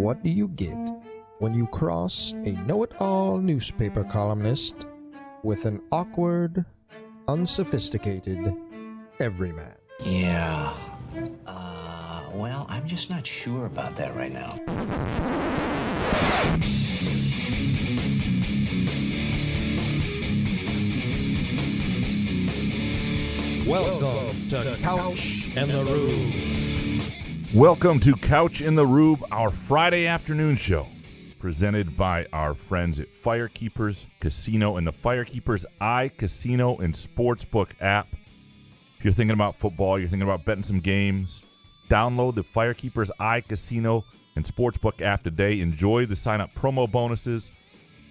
What do you get when you cross a know-it-all newspaper columnist with an awkward, unsophisticated everyman? Yeah. Well, I'm just not sure about that right now. Welcome to Couch and the Rube. Welcome to Couch in the Rube, our Friday afternoon show, presented by our friends at Firekeepers Casino and the Firekeepers iCasino and Sportsbook app. If you're thinking about football, you're thinking about betting some games, download the Firekeepers iCasino and Sportsbook app today. Enjoy the sign-up promo bonuses,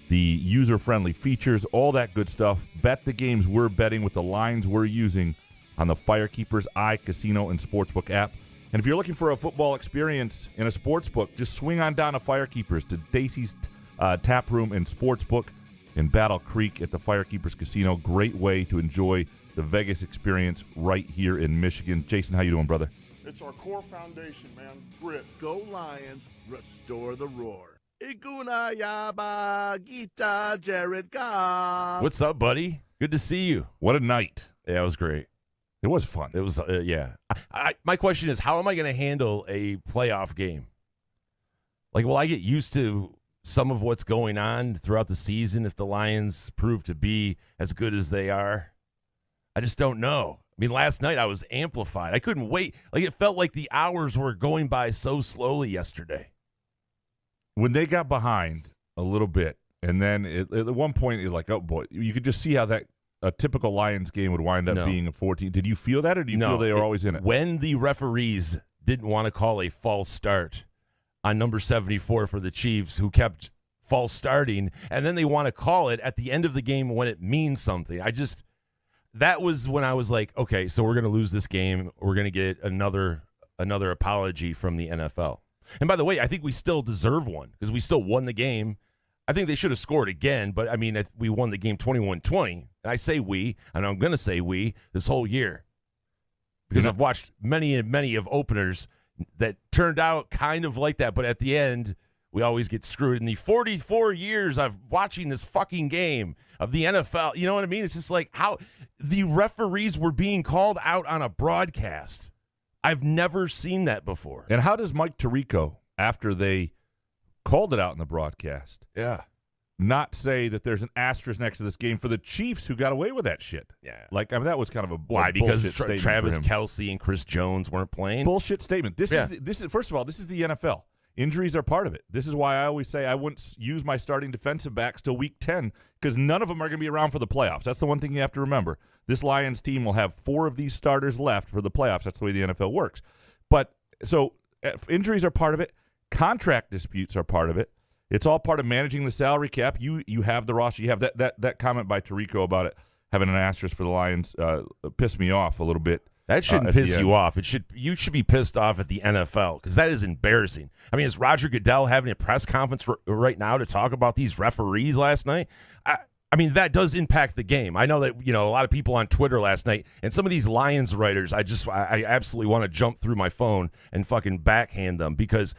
the user-friendly features, all that good stuff. Bet the games we're betting with the lines we're using on the Firekeepers iCasino and Sportsbook app. And if you're looking for a football experience in a sportsbook, just swing on down to Firekeepers, to Dacey's Tap Room and Sportsbook in Battle Creek at the Firekeepers Casino. Great way to enjoy the Vegas experience right here in Michigan. Jason, how you doing, brother? It's our core foundation, man. Grit. Go Lions, restore the roar. Iguna Yaba Gita Jared Goff. What's up, buddy? Good to see you. What a night. Yeah, it was great. It was fun. It was, yeah. My question is, how am I going to handle a playoff game? Like, will I get used to some of what's going on throughout the season if the Lions prove to be as good as they are? I just don't know. I mean, last night I was amplified. I couldn't wait. Like, it felt like the hours were going by so slowly yesterday. When they got behind a little bit, and then at one point, you're like, oh, boy, you could just see how a typical Lions game would wind up being a 14. Did you feel that, or do you feel they were always in it? When the referees didn't want to call a false start on number 74 for the Chiefs, who kept false starting, and then they want to call it at the end of the game when it means something. That was when I was like, okay, so we're going to lose this game. We're going to get another apology from the NFL. And by the way, I think we still deserve one because we still won the game. I think they should have scored again, but I mean, we won the game 21-20. And I say we, and I'm going to say we this whole year because I've watched many and many of openers that turned out kind of like that, but at the end, we always get screwed. In the 44 years I've watching this fucking game of the NFL, you know what I mean? It's just like how the referees were being called out on a broadcast. I've never seen that before. And how does Mike Tirico, after they called it out in the broadcast, not say that there's an asterisk next to this game for the Chiefs who got away with that shit? Yeah. Like, I mean, that was kind of a Why? Because statement Travis for him. Kelce and Chris Jones weren't playing? Bullshit statement. This is first of all, this is the NFL. Injuries are part of it. This is why I always say I wouldn't use my starting defensive backs till week 10 because none of them are going to be around for the playoffs. That's the one thing you have to remember. This Lions team will have 4 of these starters left for the playoffs. That's the way the NFL works. But so injuries are part of it. Contract disputes are part of it. It's all part of managing the salary cap. You have the roster. You have that comment by Tirico about it having an asterisk for the Lions pissed me off a little bit. That shouldn't piss you off. You should be pissed off at the NFL because that is embarrassing. I mean, is Roger Goodell having a press conference right now to talk about these referees last night? I mean, that does impact the game. I know that, a lot of people on Twitter last night and some of these Lions writers, I absolutely want to jump through my phone and fucking backhand them because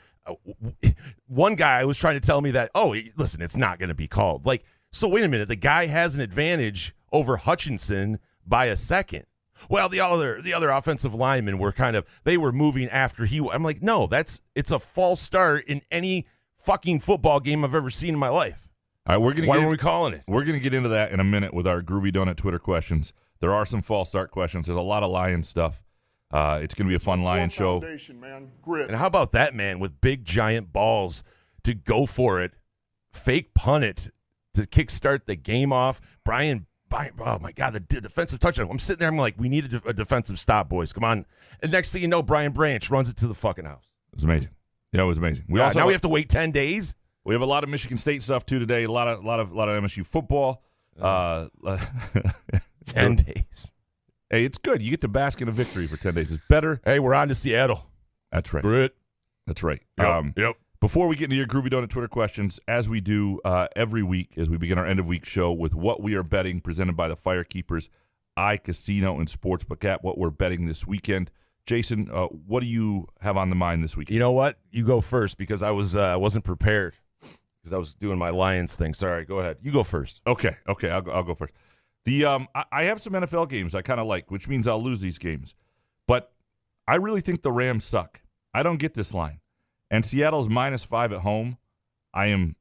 one guy was trying to tell me that, listen, it's not going to be called. Like, so wait a minute. The guy has an advantage over Hutchinson by a second. Well, the other offensive linemen were they were moving after I'm like, no, it's a false start in any fucking football game I've ever seen in my life. All right, why are we calling it? We're going to get into that in a minute with our Groovy Donut Twitter questions. There are some false start questions. There's a lot of Lions stuff. It's going to be a fun Lions show. Man. Grit. And how about that man with big giant balls to go for it, fake punt it to kickstart the game off? Brian, oh my God, the defensive touchdown. I'm sitting there, I'm like, we need a defensive stop, boys. Come on. And next thing you know, Brian Branch runs it to the fucking house. It was amazing. Yeah, it was amazing. Now we have to wait 10 days. We have a lot of Michigan State stuff too today. A lot of MSU football. 10 days. Hey, it's good. You get to bask in a victory for 10 days. It's better. Hey, we're on to Seattle. That's right. Grit. That's right. Yep. Before we get into your Groovy Donut Twitter questions, as we do every week, as we begin our end-of-week show with what we are betting, presented by the Firekeepers iCasino and Sportsbook app, what we're betting this weekend. Jason, what do you have on the mind this week? You know what? You go first because I wasn't prepared because I was doing my Lions thing. Sorry, go ahead. You go first. Okay, I'll go first. I have some NFL games I kind of like, which means I'll lose these games. But I really think the Rams suck. I don't get this line. And Seattle's -5 at home. I'm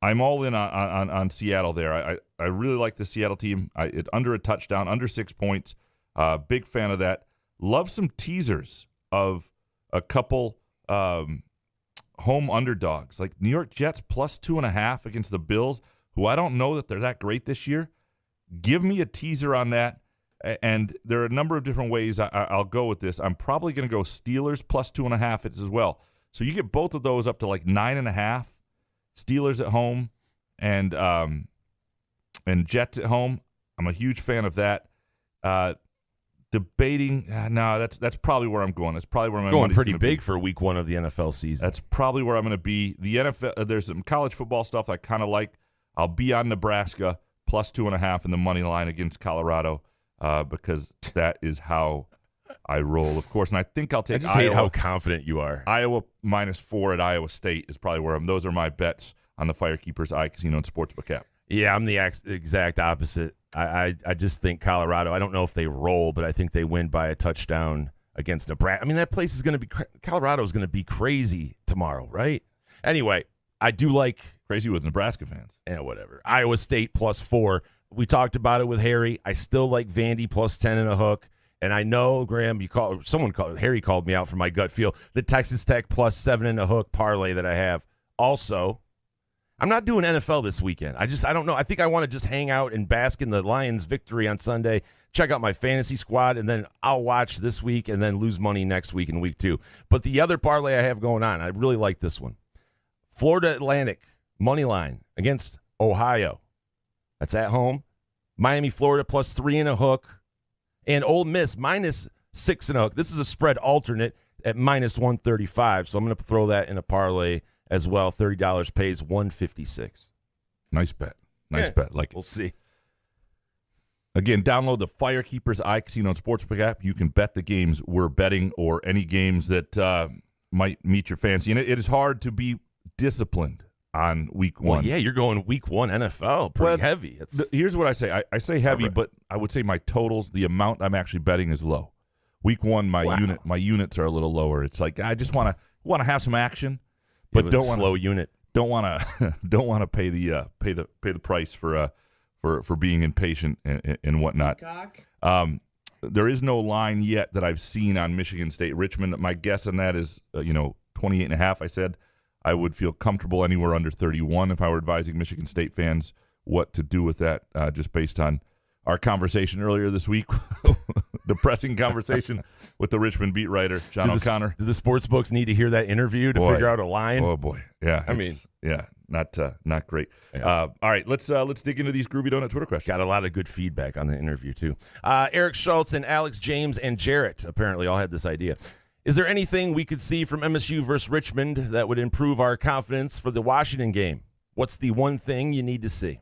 all in on Seattle there. I really like the Seattle team. It's under a touchdown, under 6 points. Big fan of that. Love some teasers of a couple home underdogs, like New York Jets +2.5 against the Bills, who I don't know that they're that great this year. Give me a teaser on that. And there are a number of different ways I'll go with this. I'm probably going to go Steelers +2.5 as well. So you get both of those up to like 9.5. Steelers at home and Jets at home. I'm a huge fan of that. Debating, no, that's probably where I'm going. That's probably where my going pretty be. big for week 1 of the NFL season. That's probably where I'm going to be. The NFL, there's some college football stuff I kind of like. I'll be on Nebraska +2.5 in the money line against Colorado because that is how I roll, of course. And I think I'll take I just Iowa. hate how confident you are. Iowa -4 at Iowa State is probably where I'm. Those are my bets on the Firekeepers iCasino and Sportsbook app. Yeah, I'm the exact opposite. I just think Colorado, I don't know if they roll, but I think they win by a touchdown against Nebraska. I mean, that place is going to be – Colorado is going to be crazy tomorrow, right? Anyway, I do like – crazy with Nebraska fans. Yeah, whatever. Iowa State +4. We talked about it with Harry. I still like Vandy +10 and a hook. And I know, Graham, Harry called me out for my gut feel. The Texas Tech +7 and a hook parlay that I have. Also, I'm not doing NFL this weekend. I don't know. I think I want to just hang out and bask in the Lions' victory on Sunday, check out my fantasy squad, and then I'll watch this week and then lose money next week in week 2. But the other parlay I have going on, I really like this one. Florida Atlantic, money line against Ohio. That's at home. Miami, Florida +3 and a hook. And Ole Miss -6 and a hook. This is a spread alternate at -135. So I'm going to throw that in a parlay as well. $30 pays $156. Nice bet. Nice bet. Like, we'll see. Again, download the Firekeepers iCasino and Sportsbook app. You can bet the games we're betting or any games that might meet your fancy. And it is hard to be disciplined on week 1. Well, yeah, you're going week 1 NFL pretty heavy. Here's what I say. I say heavy, but I would say my totals, the amount I'm actually betting is low. Week 1, my units are a little lower. It's like I just want to have some action. But don't want slow unit. Don't want to pay the price for being impatient and whatnot. There is no line yet that I've seen on Michigan State Richmond. My guess on that is 28.5. I said I would feel comfortable anywhere under 31 if I were advising Michigan State fans what to do with that, just based on our conversation earlier this week, depressing conversation with the Richmond beat writer, John O'Connor. Do the sports books need to hear that interview to figure out a line? Oh, boy. Yeah. Not great. Yeah. All right, let's dig into these Groovy Donut Twitter questions. Got a lot of good feedback on the interview, too. Eric Schultz and Alex James and Jarrett apparently all had this idea. Is there anything we could see from MSU versus Richmond that would improve our confidence for the Washington game? What's the one thing you need to see?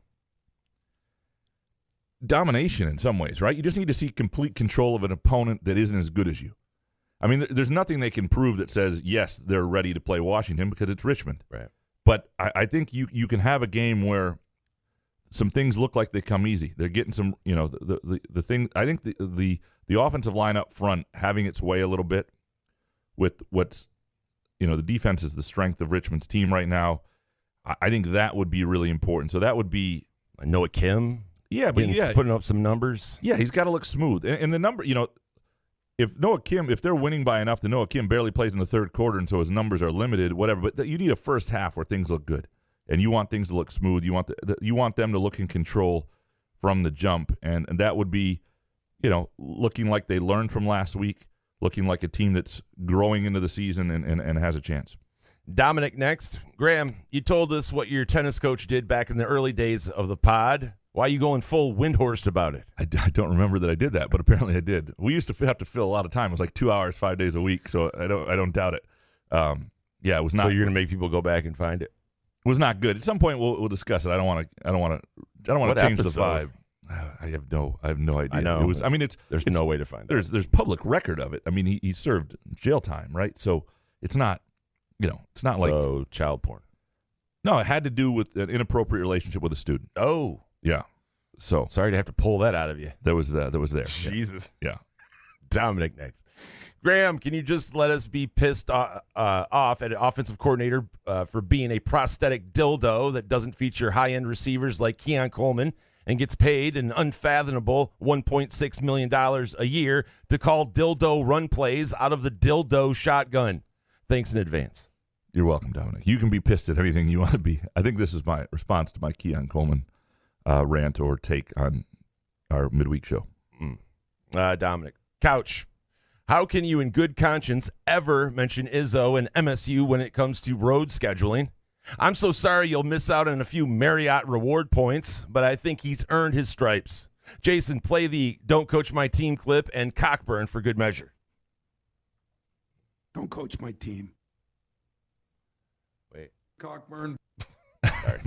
Domination in some ways, right? You just need to see complete control of an opponent that isn't as good as you. I mean, there's nothing they can prove that says, yes, they're ready to play Washington because it's Richmond. Right. But I think you can have a game where some things look like they come easy. They're getting some, the thing. I think the offensive line up front having its way a little bit with what's, the defense is the strength of Richmond's team right now. I think that would be really important. So that would be Noah Kim. Yeah, but putting up some numbers. Yeah, he's got to look smooth. And the number, if they're winning by enough, then Noah Kim barely plays in the third quarter, and so his numbers are limited, whatever. But you need a first half where things look good, and you want things to look smooth. You want them to look in control from the jump, and that would be, looking like they learned from last week, looking like a team that's growing into the season and has a chance. Dominic next. Graham, you told us what your tennis coach did back in the early days of the pod. Why are you going full Windhorst about it? I don't remember that I did that, but apparently I did. We used to have to fill a lot of time. It was like 2 hours, 5 days a week, so I don't doubt it. It was not. So you're going to make people go back and find it? It was not good. At some point, we'll discuss it. I don't want to change the vibe. I have no idea. I know. There's no way to find out. There's public record of it. I mean, he served jail time, right? So it's not, it's not like child porn. No, it had to do with an inappropriate relationship with a student. Oh, yeah. So sorry to have to pull that out of you. That was there. Jesus. Yeah. Dominic next. Graham, can you just let us be pissed off at an offensive coordinator for being a prosthetic dildo that doesn't feature high-end receivers like Keon Coleman and gets paid an unfathomable $1.6 million a year to call dildo run plays out of the dildo shotgun? Thanks in advance. You're welcome, Dominic. You can be pissed at anything you want to be. I think this is my response to my Keon Coleman rant or take on our midweek show. Dominic, Couch. How can you in good conscience ever mention Izzo and MSU when it comes to road scheduling? I'm so sorry you'll miss out on a few Marriott reward points, but I think he's earned his stripes. Jason, play the Don't Coach My Team clip and Cockburn for good measure. Don't coach my team. Wait. Cockburn. Sorry.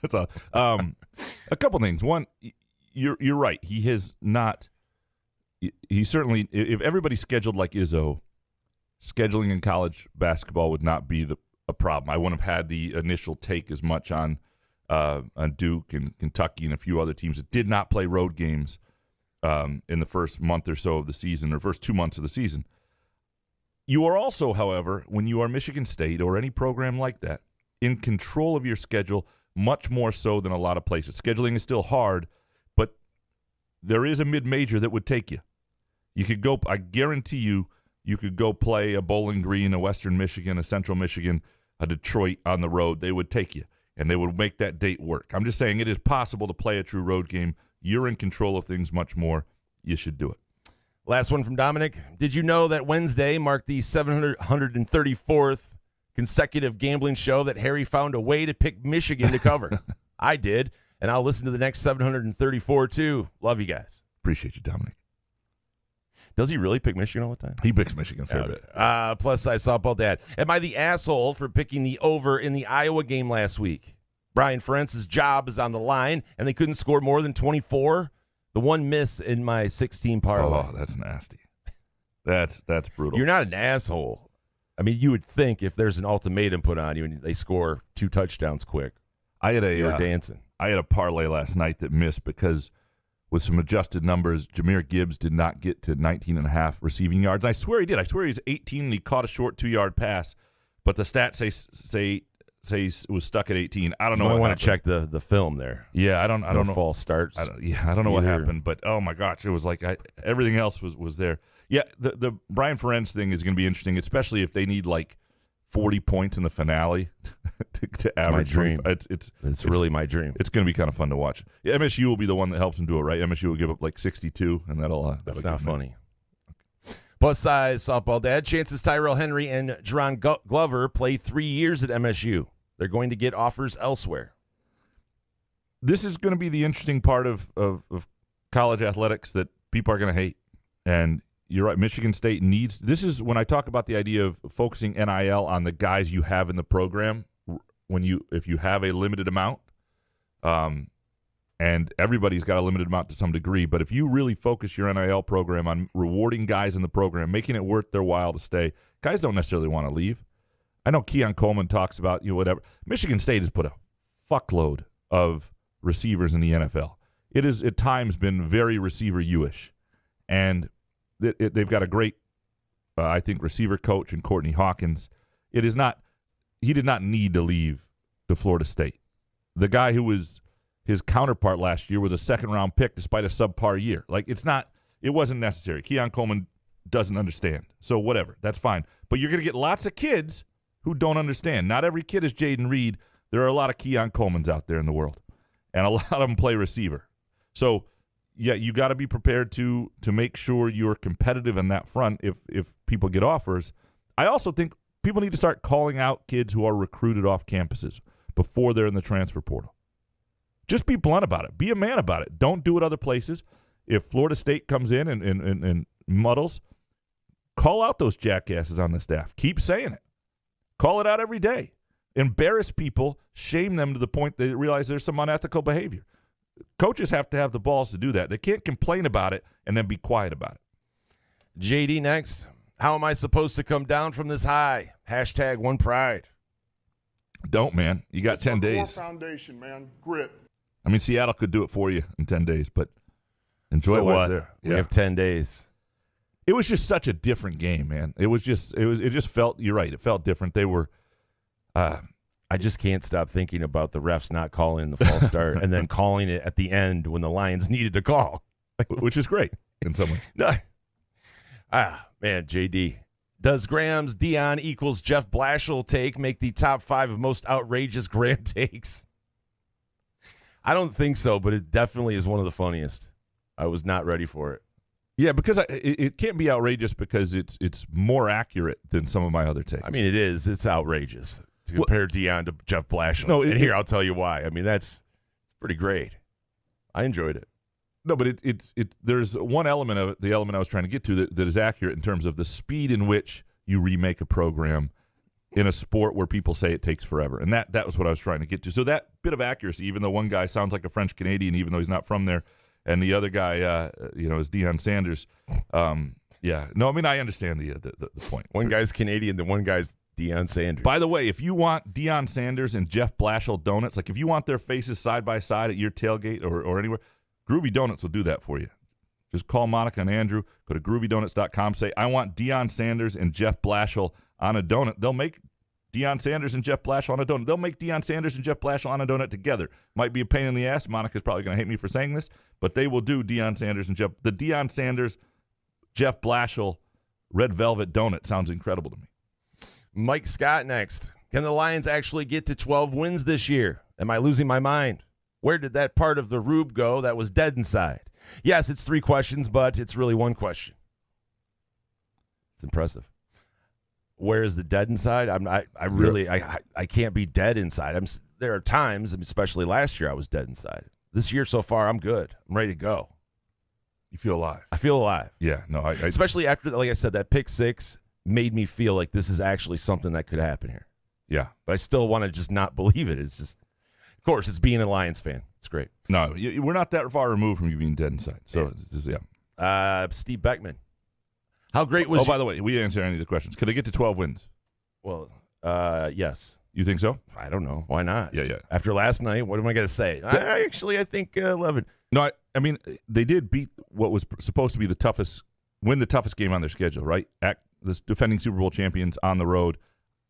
That's a couple things. One, you're right. He has not... He certainly, if everybody scheduled like Izzo, scheduling in college basketball would not be a problem. I wouldn't have had the initial take as much on Duke and Kentucky and a few other teams that did not play road games in the first month or so of the season, or first 2 months of the season. You are also, however, when you are Michigan State or any program like that, in control of your schedule much more so than a lot of places. Scheduling is still hard, but there is a mid-major that would take you. You could go, I guarantee you could go play a Bowling Green, a Western Michigan, a Central Michigan, a Detroit on the road. They would take you, and they would make that date work. I'm just saying it is possible to play a true road game. You're in control of things much more. You should do it. Last one from Dominic. Did you know that Wednesday marked the 734th consecutive gambling show that Harry found a way to pick Michigan to cover? I did, and I'll listen to the next 734 too. Love you guys. Appreciate you, Dominic. Does he really pick Michigan all the time? He picks Michigan a fair bit. Plus size softball dad. Am I the asshole for picking the over in the Iowa game last week? Brian Ferentz's job is on the line, and they couldn't score more than 24. The one miss in my 16 parlay. Oh, that's nasty. That's brutal. You're not an asshole. I mean, you would think if there's an ultimatum put on you and they score 2 touchdowns quick, you're dancing. I had a parlay last night that missed because with some adjusted numbers, Jahmyr Gibbs did not get to 19.5 receiving yards. I swear he did. I swear he was 18 and he caught a short 2-yard pass, but the stats say he was stuck at 18. I don't know. I want to check the film there. Yeah, I don't know. False starts. I don't know what happened, but oh my gosh, it was like everything else was there. Yeah, the Brian Ferentz thing is going to be interesting, especially if they need like 40 points in the finale to average. My dream. It's really my dream. It's going to be kind of fun to watch. Yeah, MSU will be the one that helps them do it, right? MSU will give up like 62, and that'll That's not funny. Plus size softball dad. Chances Tyrell Henry and Jerron Glover play 3 years at MSU. They're going to get offers elsewhere. This is going to be the interesting part of college athletics that people are going to hate. And you're right, Michigan State needs – this is when I talk about the idea of focusing NIL on the guys you have in the program if you have a limited amount, and everybody's got a limited amount to some degree, but if you really focus your NIL program on rewarding guys in the program, making it worth their while to stay, guys don't necessarily want to leave. I know Keon Coleman talks about whatever. Michigan State has put a fuckload of receivers in the NFL. It has at times been very receiver-you-ish, and they've got a great, I think, receiver coach in Courtney Hawkins. He did not need to leave to Florida State. The guy who was his counterpart last year was a second-round pick despite a subpar year. Like, it wasn't necessary. Keon Coleman doesn't understand. So whatever, that's fine. But you're going to get lots of kids who don't understand. Not every kid is Jaden Reed. There are a lot of Keon Colemans out there in the world, and a lot of them play receiver. So yeah, you got to be prepared to make sure you're competitive in that front if people get offers. I also think people need to start calling out kids who are recruited off campuses before they're in the transfer portal. Just be blunt about it. Be a man about it. Don't do it other places. If Florida State comes in and muddles, call out those jackasses on the staff. Keep saying it. Call it out every day. Embarrass people. Shame them to the point they realize there's some unethical behavior. Coaches have to have the balls to do that. They can't complain about it and then be quiet about it. JD next. How am I supposed to come down from this high? Hashtag one pride. Don't, man. You got It's 10 our core days. foundation, man. Grit. I mean, Seattle could do it for you in 10 days, but enjoy So what's what? there. We have 10 days. It was just such a different game, man. It just felt, you're right, it felt different. They were I just can't stop thinking about the refs not calling the false start and then calling it at the end when the Lions needed to call. which is great in some ways. Man, JD. Does Graham's Dion equals Jeff Blashill take make the top 5 of most outrageous Graham takes? I don't think so, but it definitely is one of the funniest. I was not ready for it. Yeah, because it can't be outrageous because it's more accurate than some of my other takes. I mean, it is. It's outrageous to compare Dion to Jeff Blashill. No, and here, I'll tell you why. I mean, it's pretty great. I enjoyed it. No, but there's one element of it, the element I was trying to get to that is accurate in terms of the speed in which you remake a program in a sport where people say it takes forever. And that was what I was trying to get to. So that bit of accuracy, even though one guy sounds like a French Canadian, even though he's not from there, and the other guy, is Deion Sanders. Yeah. No, I mean, I understand the point. One guy's Canadian, the one guy's Deion Sanders. By the way, if you want Deion Sanders and Jeff Blashill donuts, like if you want their faces side by side at your tailgate or anywhere, Groovy Donuts will do that for you. Just call Monica and Andrew. Go to groovydonuts.com. Say, I want Deion Sanders and Jeff Blashill on a donut. They'll make Deion Sanders and Jeff Blashill on a donut. They'll make Deion Sanders and Jeff Blashill on a donut together. Might be a pain in the ass. Monica's probably going to hate me for saying this, but they will do Deion Sanders and the Deion Sanders, Jeff Blashill Red Velvet donut sounds incredible to me. Mike Scott next. Can the Lions actually get to 12 wins this year? Am I losing my mind? Where did that part of the rube go that was dead inside? Yes, it's 3 questions, but it's really 1 question. It's impressive. Where is the dead inside? I can't be dead inside. There are times, especially last year, I was dead inside. This year so far, I'm good. I'm ready to go. You feel alive. I feel alive. Yeah, no, especially after, like I said, that pick 6 made me feel like this is actually something that could happen here. Yeah. But I still want to just not believe it. It's just, of course, it's being a Lions fan. It's great. No, we're not that far removed from you being dead inside. So, yeah. Steve Beckman. How great was by the way, we didn't answer any of the questions. Could they get to 12 wins? Well, yes. You think so? I don't know. Why not? Yeah. After last night, what am I going to say? I think 11. No, I mean, they did beat what was supposed to be win the toughest game on their schedule, right? The defending Super Bowl champions on the road.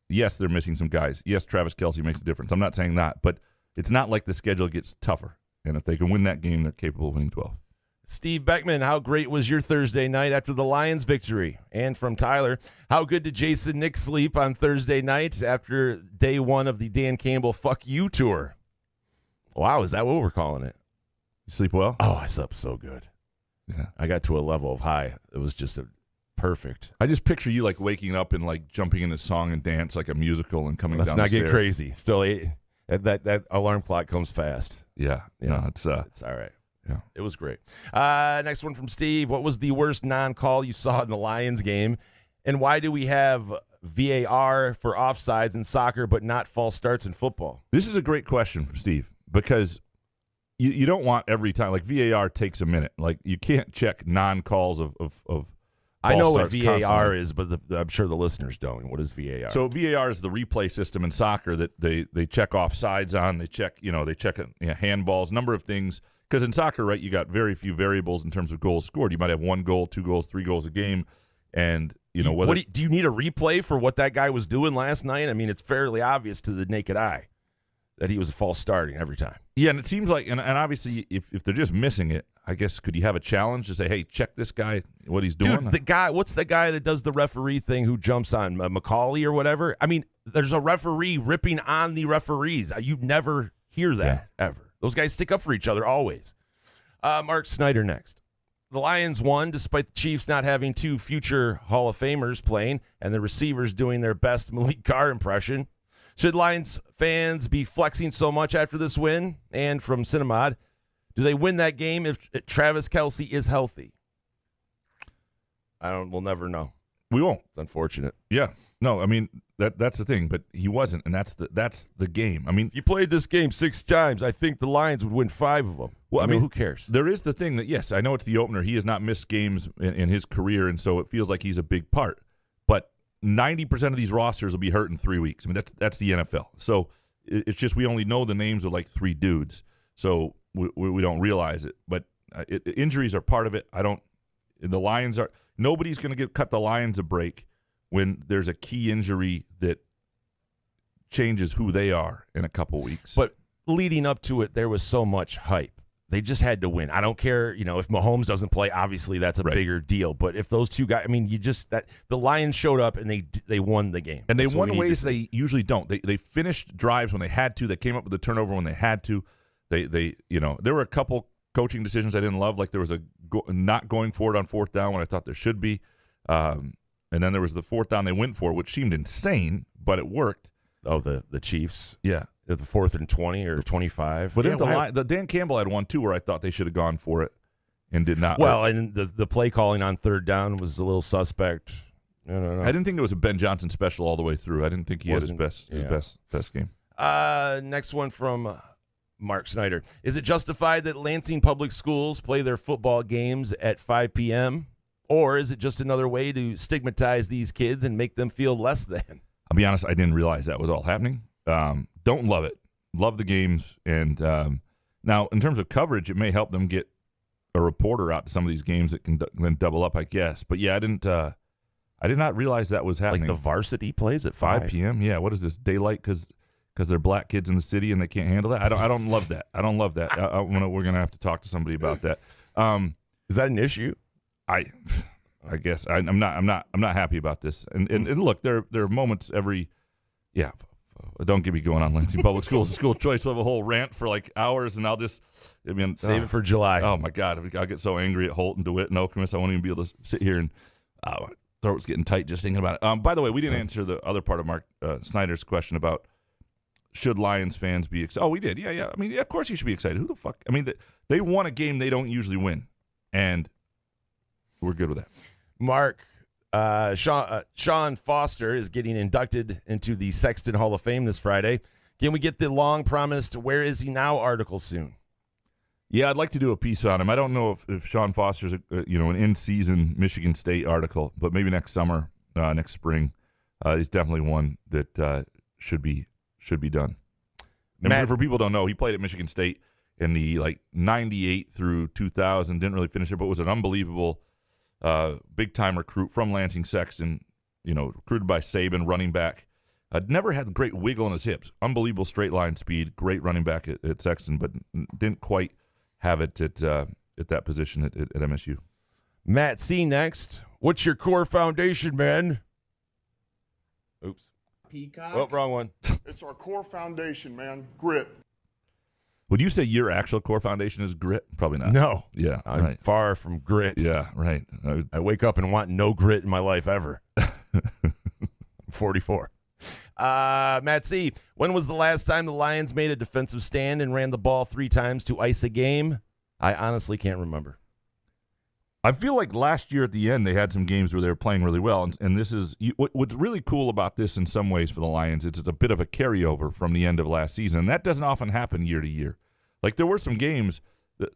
Yes, they're missing some guys. Yes, Travis Kelce makes a difference. I'm not saying that, but it's not like the schedule gets tougher. And if they can win that game, they're capable of winning 12. Steve Beckman, how great was your Thursday night after the Lions victory? And from Tyler, how good did Jason Nick sleep on Thursday night after day 1 of the Dan Campbell Fuck You tour? Wow, is that what we're calling it? You sleep well? Oh, I slept so good. Yeah. I got to a level of high. It was just perfect. I just picture you like waking up and like jumping in a song and dance like a musical and coming Let's down the stairs. Let's not get crazy. Still, that alarm clock comes fast. Yeah. No, it's all right. Yeah. It was great. Next one from Steve. What was the worst non-call you saw in the Lions game? And why do we have VAR for offsides in soccer but not false starts in football? This is a great question from Steve because you don't want every time. Like VAR takes a minute. Like you can't check non-calls of I know what VAR constantly. Is, but I'm sure the listeners don't. What is VAR? So VAR is the replay system in soccer that they check offsides on. They check handballs, number of things. Because in soccer, right, you got very few variables in terms of goals scored. You might have 1 goal, 2 goals, 3 goals a game, and whether do you need a replay for what that guy was doing last night? I mean, it's fairly obvious to the naked eye that he was a false starting every time. Yeah, and it seems like, and obviously, if they're just missing it, I guess could you have a challenge to say, hey, check this guy, what he's doing? Dude, what's the guy that does the referee thing who jumps on Macaulay or whatever? I mean, there's a referee ripping on the referees. You never hear that ever. Those guys stick up for each other always. Mark Snyder next. The Lions won despite the Chiefs not having 2 future Hall of Famers playing and the receivers doing their best Malik Carr impression. Should Lions fans be flexing so much after this win? And from Cinemod, do they win that game if Travis Kelce is healthy? We'll never know. We won't. It's unfortunate. Yeah. No, I mean that's the thing, but he wasn't, and that's the game. I mean, You played this game 6 times. I think the Lions would win 5 of them. Well, I mean, who cares? There is the thing that, yes, I know it's the opener. He has not missed games in his career, and so it feels like he's a big part. But 90% of these rosters will be hurt in 3 weeks. I mean, that's the NFL. So it's just we only know the names of like 3 dudes, so we don't realize it. But injuries are part of it. The Lions are – nobody's going to cut the Lions a break when there's a key injury that changes who they are in a couple weeks. But leading up to it, there was so much hype. They just had to win. I don't care, if Mahomes doesn't play, obviously that's a bigger deal. But if those two guys, I mean, the Lions showed up and they won the game. And they won ways they usually don't. They finished drives when they had to. They came up with the turnover when they had to. There were a couple coaching decisions I didn't love, like there was not going for it on 4th down when I thought there should be. And then there was the 4th down they went for, which seemed insane, but it worked. Oh, the Chiefs. Yeah. The 4th and 20 or 25. But the Dan Campbell had one, too, where I thought they should have gone for it and did not. Well, and the play calling on 3rd down was a little suspect. No. I didn't think it was a Ben Johnson special all the way through. I didn't think he had his best game. Next one from Mark Snyder. Is it justified that Lansing Public Schools play their football games at 5 p.m.? Or is it just another way to stigmatize these kids and make them feel less than? I'll be honest, I didn't realize that was all happening. Don't love it. Love the games. And now, in terms of coverage, it may help them get a reporter out to some of these games that can then double up, I guess. But, yeah, I did not realize that was happening. Like the varsity plays at 5 p.m.? Yeah, what is this, daylight because they're black kids in the city and they can't handle that? I don't love that. I don't love that. We're going to have to talk to somebody about that. Is that an issue? I guess I'm not happy about this. And look, there are moments every don't get me going on Lansing Public Schools. School choice. We'll have a whole rant for like hours, and save it for July. Oh my God, I get so angry at Holt and DeWitt and Okemos. I won't even be able to sit here and my throat's getting tight just thinking about it. By the way, we didn't answer the other part of Mark Snyder's question about should Lions fans be excited. Oh, we did. Yeah. I mean, of course you should be excited. Who the fuck? I mean, they won a game they don't usually win, and we're good with that. Mark, Sean Foster is getting inducted into the Sexton Hall of Fame this Friday. Can we get the long-promised "Where Is He Now" article soon? Yeah, I'd like to do a piece on him. I don't know if Sean Foster's an in-season Michigan State article, but maybe next summer, next spring, he's definitely one that should be done. And for people who don't know, he played at Michigan State in the 98 through 2000. Didn't really finish it, but was an unbelievable big-time recruit from Lansing Sexton, recruited by Saban, running back. Never had great wiggle in his hips. Unbelievable straight-line speed. Great running back at Sexton, but didn't quite have it at that position at MSU. Matt C. next. What's your core foundation, man? Oops. Peacock. Oh, wrong one. It's our core foundation, man. Grit. Would you say your actual core foundation is grit? Probably not. No. Yeah, I'm right. far from grit. Yeah, right. I wake up and want no grit in my life ever. I'm 44. Matt C., when was the last time the Lions made a defensive stand and ran the ball 3 times to ice a game? I honestly can't remember. I feel like last year at the end they had some games where they were playing really well, and this is what's really cool about this in some ways for the Lions. It's a bit of a carryover from the end of last season, and that doesn't often happen year to year. Like there were some games that,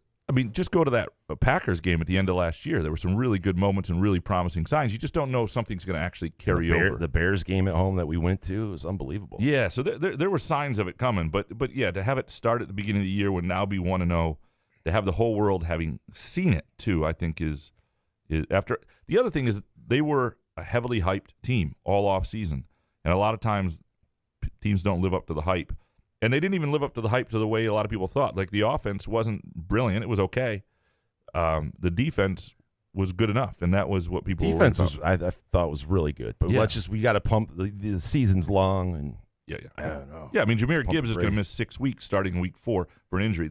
just go to that Packers game at the end of last year. There were some really good moments and really promising signs. You just don't know if something's going to actually carry over. The Bears game at home that we went to was unbelievable. Yeah, so there were signs of it coming, but yeah, to have it start at the beginning of the year when now be 1-0, to have the whole world having seen it too, I think is after. The other thing is they were a heavily hyped team all off season, and a lot of times teams don't live up to the hype, and they didn't even live up to the hype to the way a lot of people thought. Like the offense wasn't brilliant; it was okay. The defense was good enough, and that was what people. Defense was I thought was really good, but we got to pump. The season's long, and I don't know. Yeah, Jahmyr Gibbs is going to miss 6 weeks starting week 4 for an injury.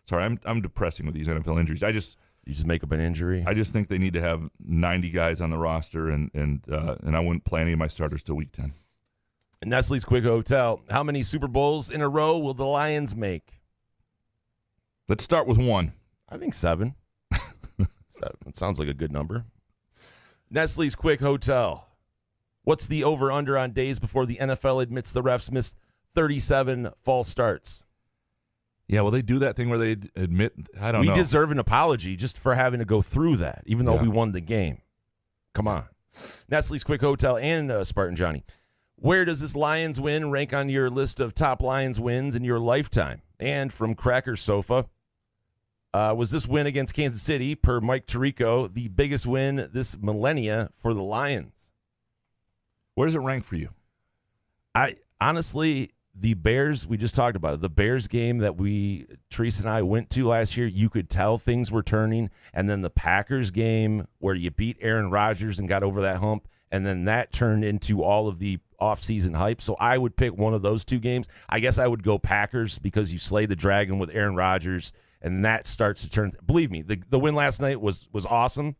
Sorry, I'm depressing with these NFL injuries. You just make up an injury. I just think they need to have 90 guys on the roster, and I wouldn't play any of my starters till week 10. Nestle's Quick Hotel. How many Super Bowls in a row will the Lions make? Let's start with 1. I think 7. 7. It sounds like a good number. Nestle's Quick Hotel. What's the over-under on days before the NFL admits the refs missed 37 false starts? Yeah, well, they do that thing where they admit, I don't know. We deserve an apology just for having to go through that, even though we won the game. Come on. Nestle's Quick Hotel and Spartan Johnny. Where does this Lions win rank on your list of top Lions wins in your lifetime? And from Cracker Sofa, was this win against Kansas City, per Mike Tirico, the biggest win this millennia for the Lions? Where does it rank for you? Honestly, the Bears, we just talked about it. The Bears game that Teresa and I went to last year, you could tell things were turning. And then the Packers game where you beat Aaron Rodgers and got over that hump, and then that turned into all of the offseason hype. So I would pick one of those two games. I guess I would go Packers because you slay the dragon with Aaron Rodgers, and that starts to turn. Believe me, the win last night was awesome,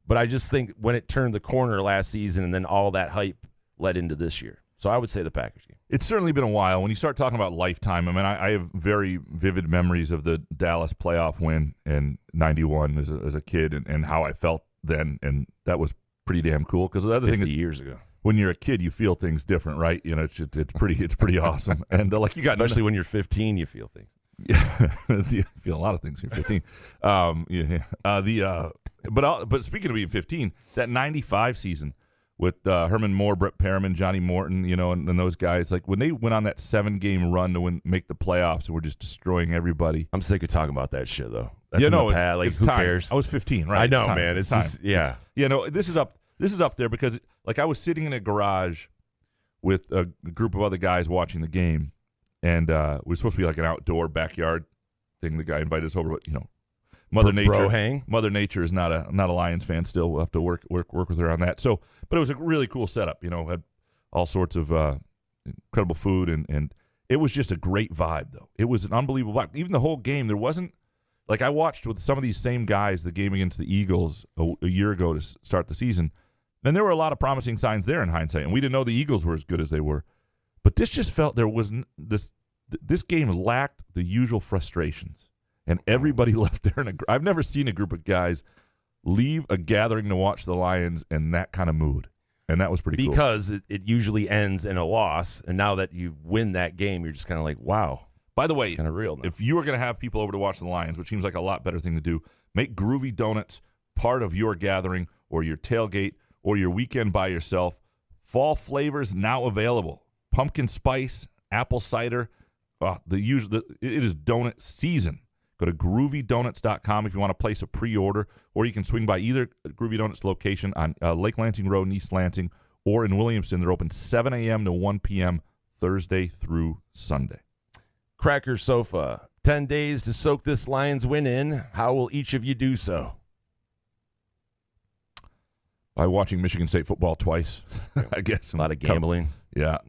but I just think when it turned the corner last season and then all that hype led into this year. So I would say the Packers game. It's certainly been a while. When you start talking about lifetime, I mean, I have very vivid memories of the Dallas playoff win in '91 as a kid and how I felt then, and that was pretty damn cool. Because the other thing is, years ago, when you're a kid, you feel things different, right? You know, it's pretty awesome. And like you got, especially when you're 15, you feel things. Yeah, you feel a lot of things when you're 15. But speaking of being 15, that '95 season with Herman Moore, Brett Perriman, Johnny Morton, you know, and those guys, like when they went on that 7-game run to make the playoffs and were just destroying everybody. I'm sick of talking about that shit, though. That's in the past. Like, who cares? I was 15, right? I know, man. It's just, yeah. This is up there because, like, I was sitting in a garage with a group of other guys watching the game, and it was supposed to be like an outdoor backyard thing. The guy invited us over, but, you know, Mother Nature is not a Lions fan still. We'll have to work with her on that. So, but it was a really cool setup. You know, had all sorts of incredible food, and it was just a great vibe, though. It was an unbelievable vibe. Even the whole game, there wasn't, like, I watched with some of these same guys the game against the Eagles a year ago to start the season, and there were a lot of promising signs there in hindsight, and we didn't know the Eagles were as good as they were. But this just felt there was this game lacked the usual frustrations. And everybody left there I've never seen a group of guys leave a gathering to watch the Lions in that kind of mood. And that was pretty cool. Because it usually ends in a loss. And now that you win that game, you're just kind of like, wow. By the way, kind of real now. If you are going to have people over to watch the Lions, which seems like a lot better thing to do, make Groovy Donuts part of your gathering or your tailgate or your weekend by yourself. Fall flavors now available. Pumpkin spice, apple cider. It is donut season. Go to groovydonuts.com if you want to place a pre-order, or you can swing by either Groovy Donuts location on Lake Lansing Road in East Lansing or in Williamston. They're open 7 a.m. to 1 p.m. Thursday through Sunday. Cracker Sofa, 10 days to soak this Lions win in. How will each of you do so? By watching Michigan State football twice, I guess. A lot of gambling. Yeah.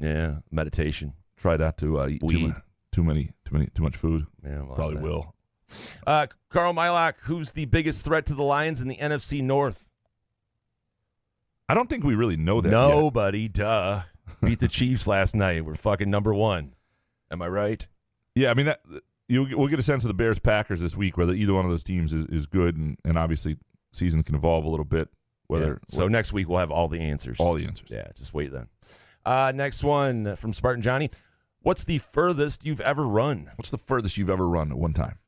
Meditation. Try not to eat too much food. Yeah, probably will. Carl Mylock, who's the biggest threat to the Lions in the NFC North? I don't think we really know that Nobody, yet. Duh. Beat the Chiefs last night. We're fucking number one. Am I right? Yeah, I mean, we'll get a sense of the Bears-Packers this week, whether either one of those teams is good, and obviously season can evolve a little bit. So next week we'll have all the answers. All the answers. Yeah, just wait then. Next one from Spartan Johnny. What's the furthest you've ever run? What's the furthest you've ever run at one time?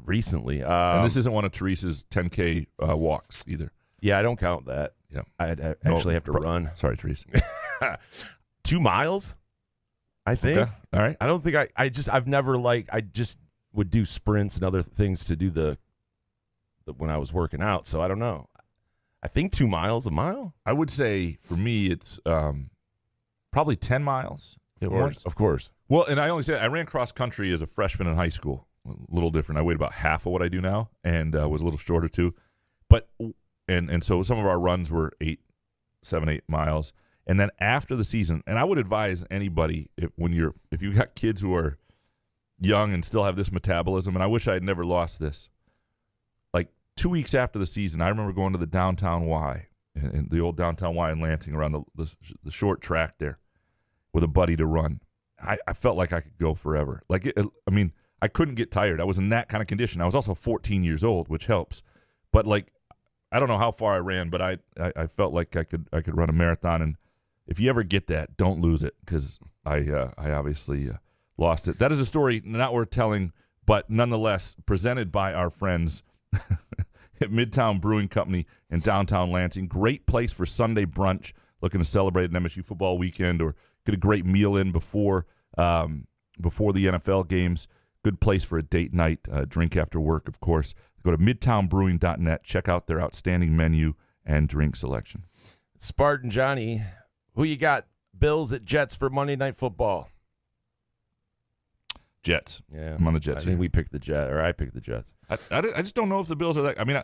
Recently. And this isn't one of Teresa's 10K walks either. Yeah, I don't count that. Yeah, I'd actually have to run. Sorry, Teresa. 2 miles, I think. Okay. All right. I don't think I've never I just would do sprints and other things to do the when I was working out. So I don't know. I think 2 miles, a mile. I would say for me it's probably 10 miles. Of course. Well, and I only say I ran cross country as a freshman in high school. A little different. I weighed about half of what I do now, and was a little shorter too. But and so some of our runs were 7, 8 miles. And then after the season, and I would advise anybody if you got kids who are young and still have this metabolism, and I wish I had never lost this. Like 2 weeks after the season, I remember going to the downtown Y, in the old downtown Y in Lansing, around the short track there, with a buddy to run. I felt like I could go forever. I couldn't get tired. I was in that kind of condition. I was also 14 years old, which helps. But I don't know how far I ran, but I felt like I could run a marathon. And if you ever get that, don't lose it, because I obviously lost it. That is a story not worth telling, but nonetheless presented by our friends at Midtown Brewing Company in downtown Lansing. Great place for Sunday brunch, looking to celebrate an MSU football weekend or get a great meal in before the NFL games. Good place for a date night, drink after work, of course. Go to midtownbrewing.net. Check out their outstanding menu and drink selection. Spartan Johnny, who you got? Bills at Jets for Monday Night Football. Jets. Yeah, I'm on the Jets. I think we picked the Jets, or I picked the Jets. I just don't know if the Bills are that. I mean,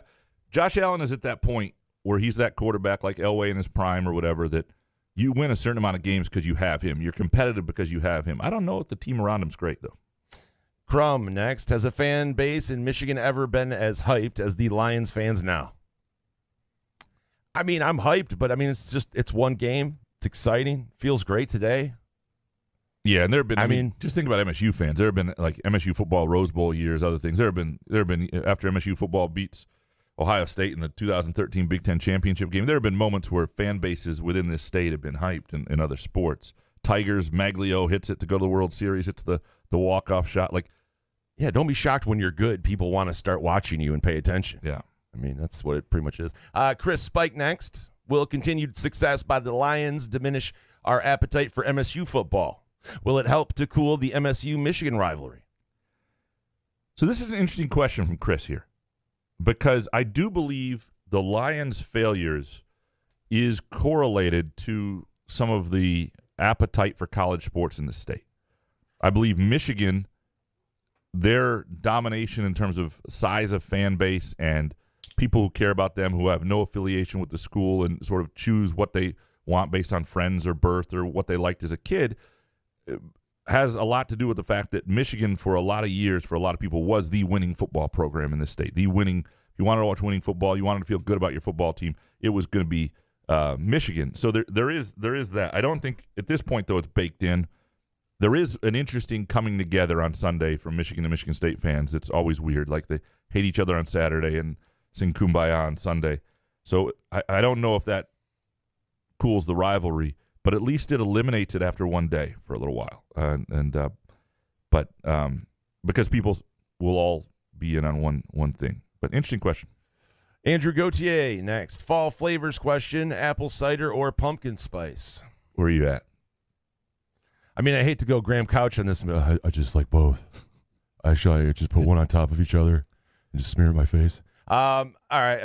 Josh Allen is at that point where he's that quarterback like Elway in his prime or whatever, that you win a certain amount of games because you have him. You're competitive because you have him. I don't know if the team around him's great, though. Crum next. Has a fan base in Michigan ever been as hyped as the Lions fans now? I mean, I'm hyped, but I mean, it's one game. It's exciting. Feels great today. Yeah, and there have been. I mean, just think about MSU fans. There have been like MSU football Rose Bowl years, other things. There have been after MSU football beats Ohio State in the 2013 Big Ten championship game. There have been moments where fan bases within this state have been hyped in other sports. Tigers, Maglio hits it to go to the World Series. It's the walk-off shot. Like, yeah, don't be shocked when you're good. People want to start watching you and pay attention. Yeah. I mean, that's what it pretty much is. Chris Spike next. Will continued success by the Lions diminish our appetite for MSU football? Will it help to cool the MSU-Michigan rivalry? So this is an interesting question from Chris here, because I do believe the Lions' failures is correlated to some of the appetite for college sports in the state. I believe Michigan, their domination in terms of size of fan base and people who care about them, who have no affiliation with the school and sort of choose what they want based on friends or birth or what they liked as a kid, has a lot to do with the fact that Michigan, for a lot of years, for a lot of people, was the winning football program in the state. The winning, if you wanted to watch winning football, you wanted to feel good about your football team, it was going to be Michigan. So there is that. I don't think at this point, though, it's baked in. There is an interesting coming together on Sunday from Michigan and Michigan State fans. It's always weird. Like, they hate each other on Saturday and sing Kumbaya on Sunday. So I don't know if that cools the rivalry, but at least it eliminates it after one day for a little while. But because people will all be in on one thing. But interesting question. Andrew Gauthier next. Fall flavors question, apple cider or pumpkin spice? Where are you at? I mean, I hate to go Graham Couch on this. I just like both. I just put one on top of each other and just smear it my face. All right,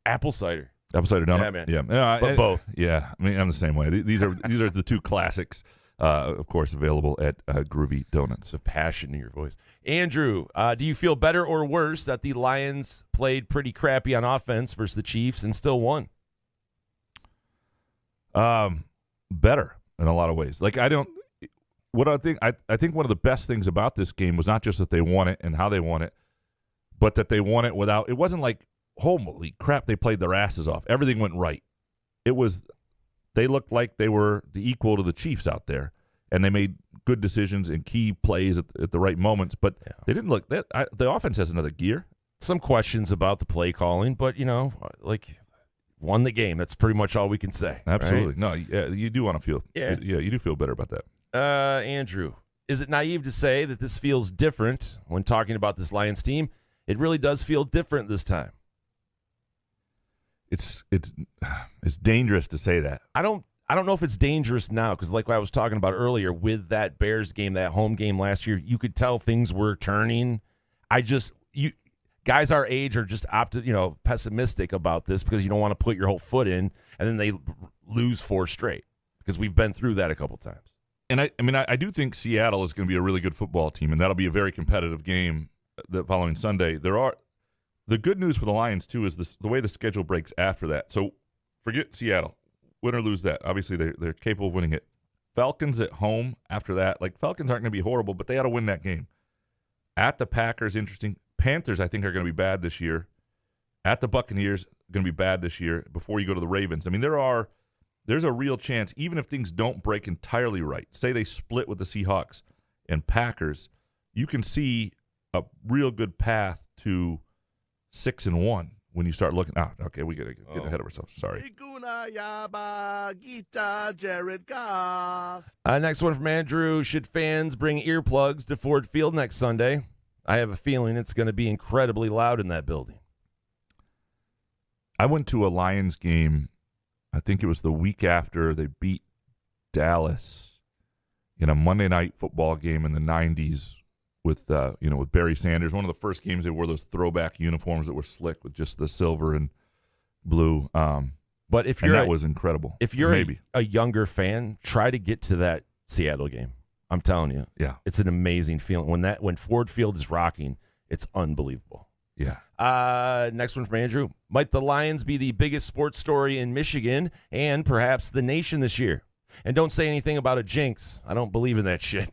apple cider. Apple cider donut? Yeah, man. Yeah. But both. Yeah, I mean, I'm the same way. These are the two classics, of course, available at Groovy Donuts. The passion in your voice. Andrew, do you feel better or worse that the Lions played pretty crappy on offense versus the Chiefs and still won? Better in a lot of ways. Like, I think one of the best things about this game was not just that they won it and how they won it, but that they won it without, it wasn't like, holy crap, they played their asses off. Everything went right. They looked like they were the equal to the Chiefs out there, and they made good decisions and key plays at the right moments, but they didn't look, the offense has another gear. Some questions about the play calling, but, won the game. That's pretty much all we can say. Absolutely. Right? No, you do want to feel, you do feel better about that. Andrew, is it naive to say that this feels different when talking about this Lions team? It really does feel different this time. It's dangerous to say that. I don't know if it's dangerous now, because like I was talking about earlier with that Bears game, that home game last year, you could tell things were turning. Guys our age are just pessimistic about this because you don't want to put your whole foot in, and then they lose 4 straight, because we've been through that a couple times. And I do think Seattle is going to be a really good football team, and that'll be a very competitive game the following Sunday. The good news for the Lions, too, is the way the schedule breaks after that. So forget Seattle. Win or lose that. Obviously, they're capable of winning it. Falcons at home after that. Like, Falcons aren't going to be horrible, but they ought to win that game. At the Packers, interesting. Panthers, I think, are going to be bad this year. At the Buccaneers, going to be bad this year before you go to the Ravens. I mean, there's a real chance, even if things don't break entirely right, say they split with the Seahawks and Packers, you can see a real good path to 6-1 when you start looking. Okay, we got to get ahead of ourselves. Sorry. Jared Goff. Next one from Andrew. Should fans bring earplugs to Ford Field next Sunday? I have a feeling it's going to be incredibly loud in that building. I went to a Lions game, I think it was the week after they beat Dallas in a Monday night football game in the 90s with with Barry Sanders. One of the first games they wore those throwback uniforms that were slick with just the silver and blue. But if that was incredible. If you're a younger fan, try to get to that Seattle game. I'm telling you. Yeah. It's an amazing feeling. When Ford Field is rocking, it's unbelievable. Yeah. Next one from Andrew. Might the Lions be the biggest sports story in Michigan and perhaps the nation this year? And don't say anything about a jinx. I don't believe in that shit.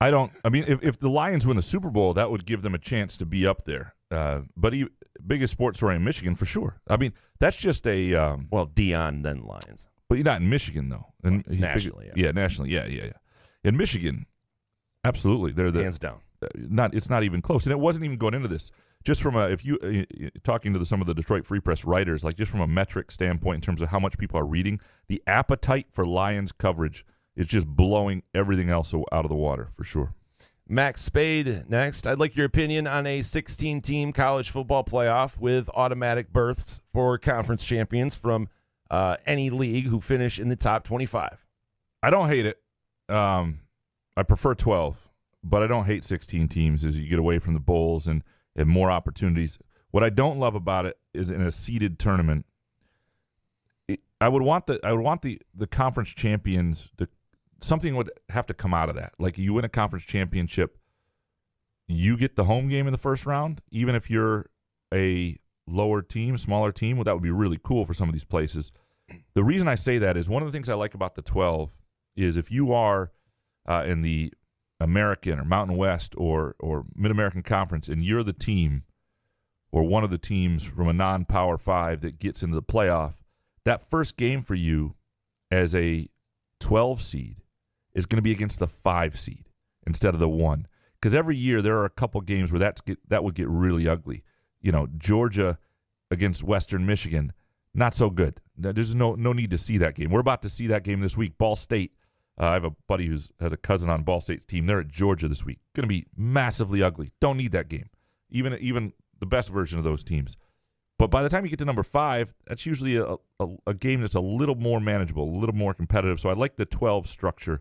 I mean, if the Lions win the Super Bowl, that would give them a chance to be up there. But biggest sports story in Michigan for sure. I mean, that's just a Deion then Lions. But you're not in Michigan though. And nationally, nationally, yeah. In Michigan, absolutely, they're the hands down. It's not even close, and it wasn't even going into this. Just from if you talking to some of the Detroit Free Press writers, like just from a metric standpoint in terms of how much people are reading, the appetite for Lions coverage is just blowing everything else out of the water for sure. Max Spade next. I'd like your opinion on a 16-team college football playoff with automatic berths for conference champions from any league who finish in the top 25. I don't hate it. I prefer 12, but I don't hate 16 teams as you get away from the bowls and more opportunities. What I don't love about it is in a seeded tournament, I would want the conference champions to something would have to come out of that. Like you win a conference championship, you get the home game in the first round, even if you're a lower team, smaller team. Well, that would be really cool for some of these places. The reason I say that is one of the things I like about the 12 is if you are in the American or Mountain West or Mid-American Conference and you're the team or one of the teams from a non-Power 5 that gets into the playoff, that first game for you as a 12 seed is going to be against the 5 seed instead of the 1. Because every year there are a couple games where that would get really ugly. Georgia against Western Michigan, not so good. There's no need to see that game. We're about to see that game this week. Ball State. I have a buddy who has a cousin on Ball State's team. They're at Georgia this week. Going to be massively ugly. Don't need that game. Even the best version of those teams. But by the time you get to number 5, that's usually a game that's a little more manageable, a little more competitive. So I like the 12 structure,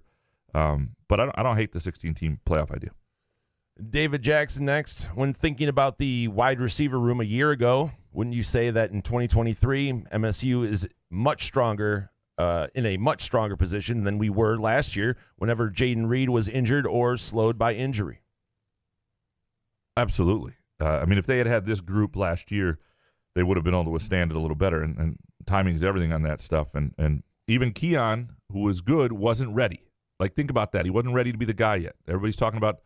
but I don't hate the 16-team playoff idea. David Jackson next. When thinking about the wide receiver room a year ago, wouldn't you say that in 2023, MSU is much stronger, in a much stronger position than we were last year whenever Jaden Reed was injured or slowed by injury? Absolutely. I mean, if they had this group last year, they would have been able to withstand it a little better, and timing is everything on that stuff. And even Keon, who was good, wasn't ready. Like, think about that. He wasn't ready to be the guy yet. Everybody's talking about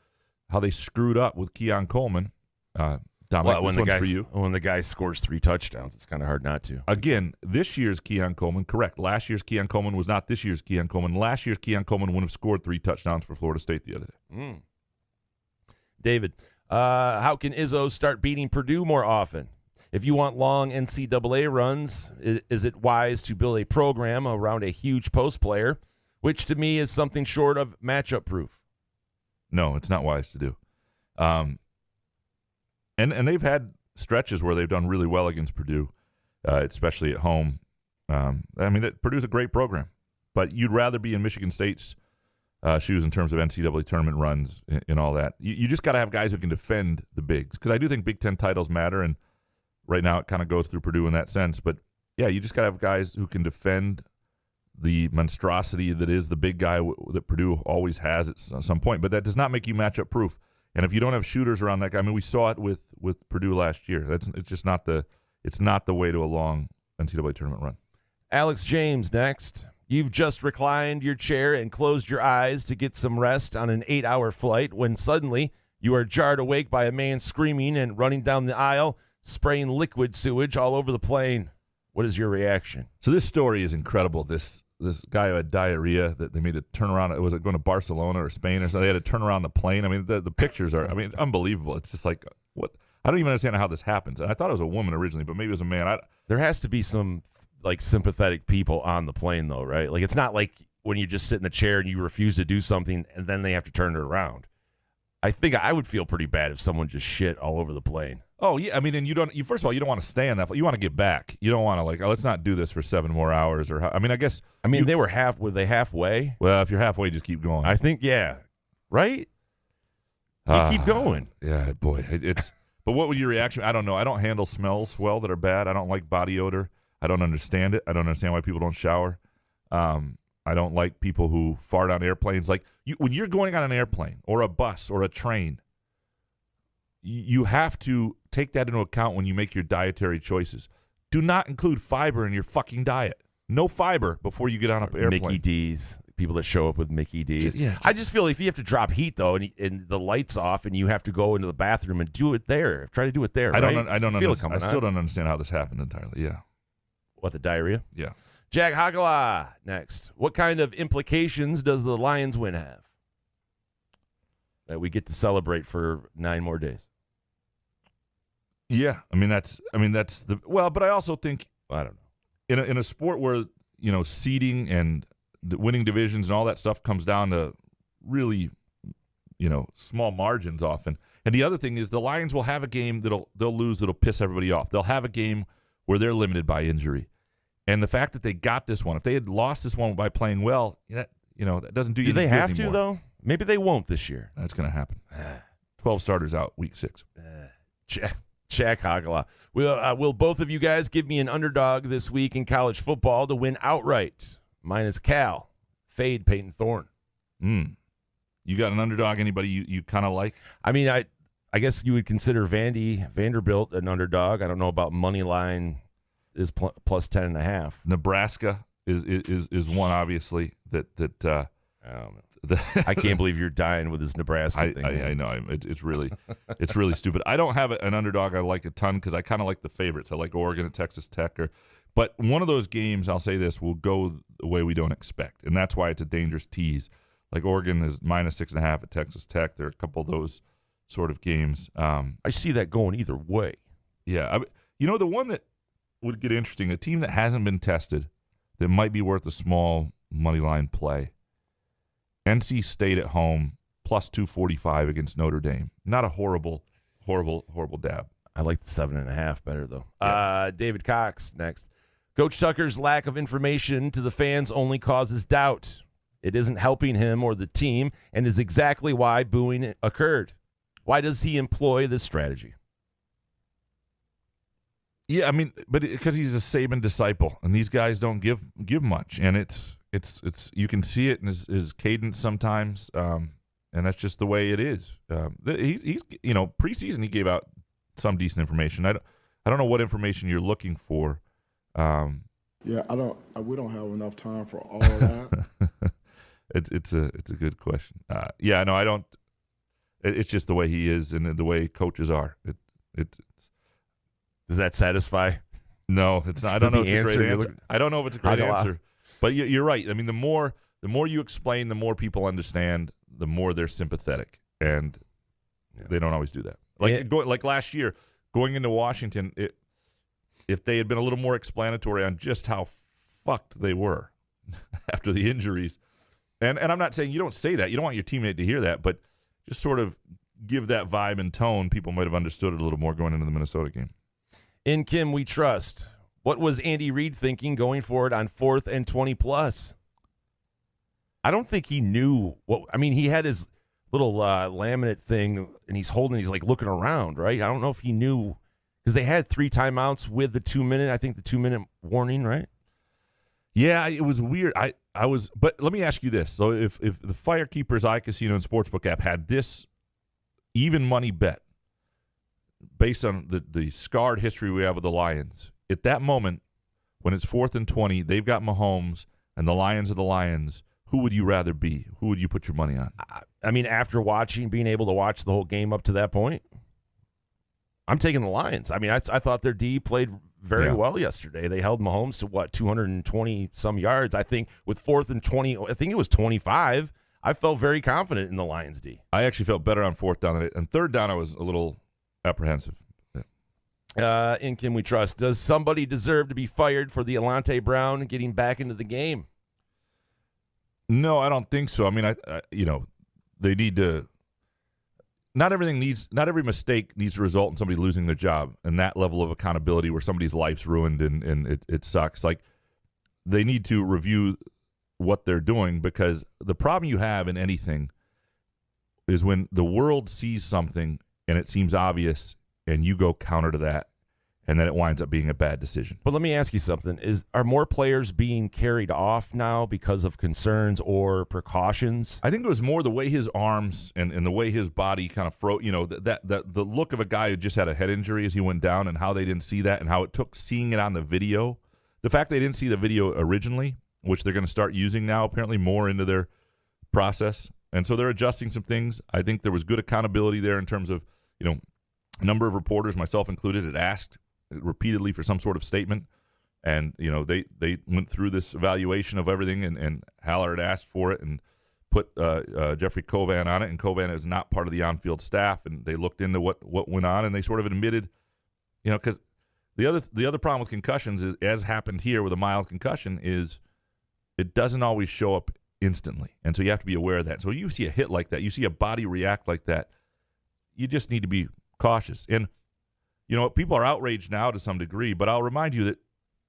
how they screwed up with Keon Coleman. Dominic, this one's for you. When the guy scores 3 touchdowns, it's kind of hard not to. Again, this year's Keon Coleman, correct. Last year's Keon Coleman was not this year's Keon Coleman. Last year's Keon Coleman would have scored 3 touchdowns for Florida State the other day. David, how can Izzo start beating Purdue more often? If you want long NCAA runs, is it wise to build a program around a huge post player, which to me is something short of matchup proof? No, it's not wise to do. And they've had stretches where they've done really well against Purdue, especially at home. Purdue's a great program, but you'd rather be in Michigan State's shoes in terms of NCAA tournament runs and all that. You just got to have guys who can defend the bigs, because I do think Big Ten titles matter, and right now it kind of goes through Purdue in that sense. But, yeah, you just got to have guys who can defend the monstrosity that is the big guy that Purdue always has at some point. But that does not make you matchup proof. And if you don't have shooters around that guy, I mean, we saw it with Purdue last year. It's just not the way to a long NCAA tournament run. Alex James next. You've just reclined your chair and closed your eyes to get some rest on an 8-hour flight when suddenly you are jarred awake by a man screaming and running down the aisle, spraying liquid sewage all over the plane. What is your reaction? So this story is incredible. This guy who had diarrhea that they made to turn around. Was it going to Barcelona or Spain or something? They had to turn around the plane. I mean, the pictures are, unbelievable. It's just like, what? I don't even understand how this happens. I thought it was a woman originally, but maybe it was a man. There has to be some like sympathetic people on the plane, though, right? Like it's not like when you just sit in the chair and you refuse to do something and then they have to turn it around. I think I would feel pretty bad if someone just shit all over the plane. Oh yeah, I mean, and you first of all, you don't want to stay on that. You want to get back. You don't want to like, let's not do this for 7 more hours. Or I mean, I guess. I mean, they were were they halfway? Well, if you're halfway, just keep going. I think, yeah, right. They keep going. Yeah, boy, it's. But what would your reaction? I don't know. I don't handle smells well that are bad. I don't like body odor. I don't understand it. I don't understand why people don't shower. I don't like people who fart on airplanes. Like when you're going on an airplane or a bus or a train, you have to take that into account when you make your dietary choices. Do not include fiber in your fucking diet. No fiber before you get on an airplane. Mickey D's. People that show up with Mickey D's. I just feel if you have to drop heat, though, and the light's off and you have to go into the bathroom and do it there. Try to do it there, right? I still don't understand how this happened entirely. Yeah. What, the diarrhea? Yeah. Jack Hagala next. What kind of implications does the Lions win have that we get to celebrate for 9 more days? Yeah, I mean that's the but I also think I don't know in a sport where seeding and the winning divisions and all that stuff comes down to really small margins often. And the other thing is the Lions will have a game they'll lose that'll piss everybody off. They'll have a game where they're limited by injury. And the fact that they got this one, if they had lost this one by playing well, that doesn't do you. Do they have anymore. To though? Maybe they won't this year. That's going to happen. 12 starters out week 6. Jack Hagala. Will both of you guys give me an underdog this week in college football to win outright? Mine is Cal. Fade Peyton Thorne. You got an underdog? Anybody you kind of like? I mean, I guess you would consider Vanderbilt an underdog. I don't know about money line is plus 10.5. Nebraska is one obviously that. I can't believe you're dying with this Nebraska thing. I know it's really stupid. I don't have an underdog I like a ton because I kind of like the favorites. I like Oregon at Texas Tech, but one of those games, I'll say this, will go the way we don't expect, and that's why it's a dangerous tease. Like Oregon is minus 6.5 at Texas Tech. There are a couple of those sort of games. I see that going either way. Yeah, the one that would get interesting, a team that hasn't been tested that might be worth a small money line play. NC State at home, plus 245 against Notre Dame. Not a horrible dab. I like the 7.5 better, though. Yeah. David Cox next. Coach Tucker's lack of information to the fans only causes doubt. It isn't helping him or the team and is exactly why booing occurred. Why does he employ this strategy? Yeah, I mean, but because he's a Saban disciple, and these guys don't give much, and it's you can see it in his cadence sometimes, and that's just the way it is. He's preseason he gave out some decent information. I don't know what information you're looking for. Yeah, we don't have enough time for all of that. It's a good question. Yeah, no, I don't. It's just the way he is and the way coaches are. Does that satisfy? No, it's not. I don't know if it's a great answer. I don't know if it's a great answer. But you're right. I mean, the more you explain, the more people understand, the more they're sympathetic, and they don't always do that. Like last year, going into Washington, if they had been a little more explanatory on just how fucked they were after the injuries, and I'm not saying you don't say that, you don't want your teammate to hear that, but just sort of give that vibe and tone, people might have understood it a little more going into the Minnesota game. In Kim we trust. What was Andy Reid thinking going forward on 4th and 20+? I don't think he knew he had his little laminate thing, and he's like looking around, right? I don't know if he knew, because they had 3 timeouts with the 2-minute, I think the 2-minute warning, right? Yeah, it was weird. But let me ask you this. So if the Firekeepers iCasino and Sportsbook app had this even money bet, based on the scarred history we have with the Lions, at that moment, when it's 4th and 20, they've got Mahomes, and the Lions are the Lions, who would you rather be? Who would you put your money on? I mean, after being able to watch the whole game up to that point, I'm taking the Lions. I mean, I thought their D played very well yesterday. They held Mahomes to, 220-some yards. I think with 4th and 20, I think it was 25, I felt very confident in the Lions D. I actually felt better on 4th down than it. And 3rd down, I was a little apprehensive. In Can We Trust? Does somebody deserve to be fired for the Alante Brown getting back into the game? No, I don't think so. I mean, they need to. Not every mistake needs to result in somebody losing their job, and that level of accountability where somebody's life's ruined and it sucks. Like, they need to review what they're doing, because the problem you have in anything is when the world sees something and it seems obvious and you go counter to that, and then it winds up being a bad decision. But let me ask you something. Are more players being carried off now because of concerns or precautions? I think it was more the way his arms and the way his body kind of froze, the look of a guy who just had a head injury as he went down, and how they didn't see that, and how it took seeing it on the video. The fact they didn't see the video originally, which they're going to start using now apparently more into their process. And so they're adjusting some things. I think there was good accountability there in terms of, a number of reporters, myself included, had asked repeatedly for some sort of statement. And, they went through this evaluation of everything, and Haller had asked for it and put Jeffrey Kovan on it. And Kovan is not part of the on-field staff. And they looked into what went on, and they sort of admitted, because the other problem with concussions is, as happened here with a mild concussion, is it doesn't always show up instantly. And so you have to be aware of that. So you see a hit like that, you see a body react like that, you just need to be cautious. And, people are outraged now to some degree, but I'll remind you that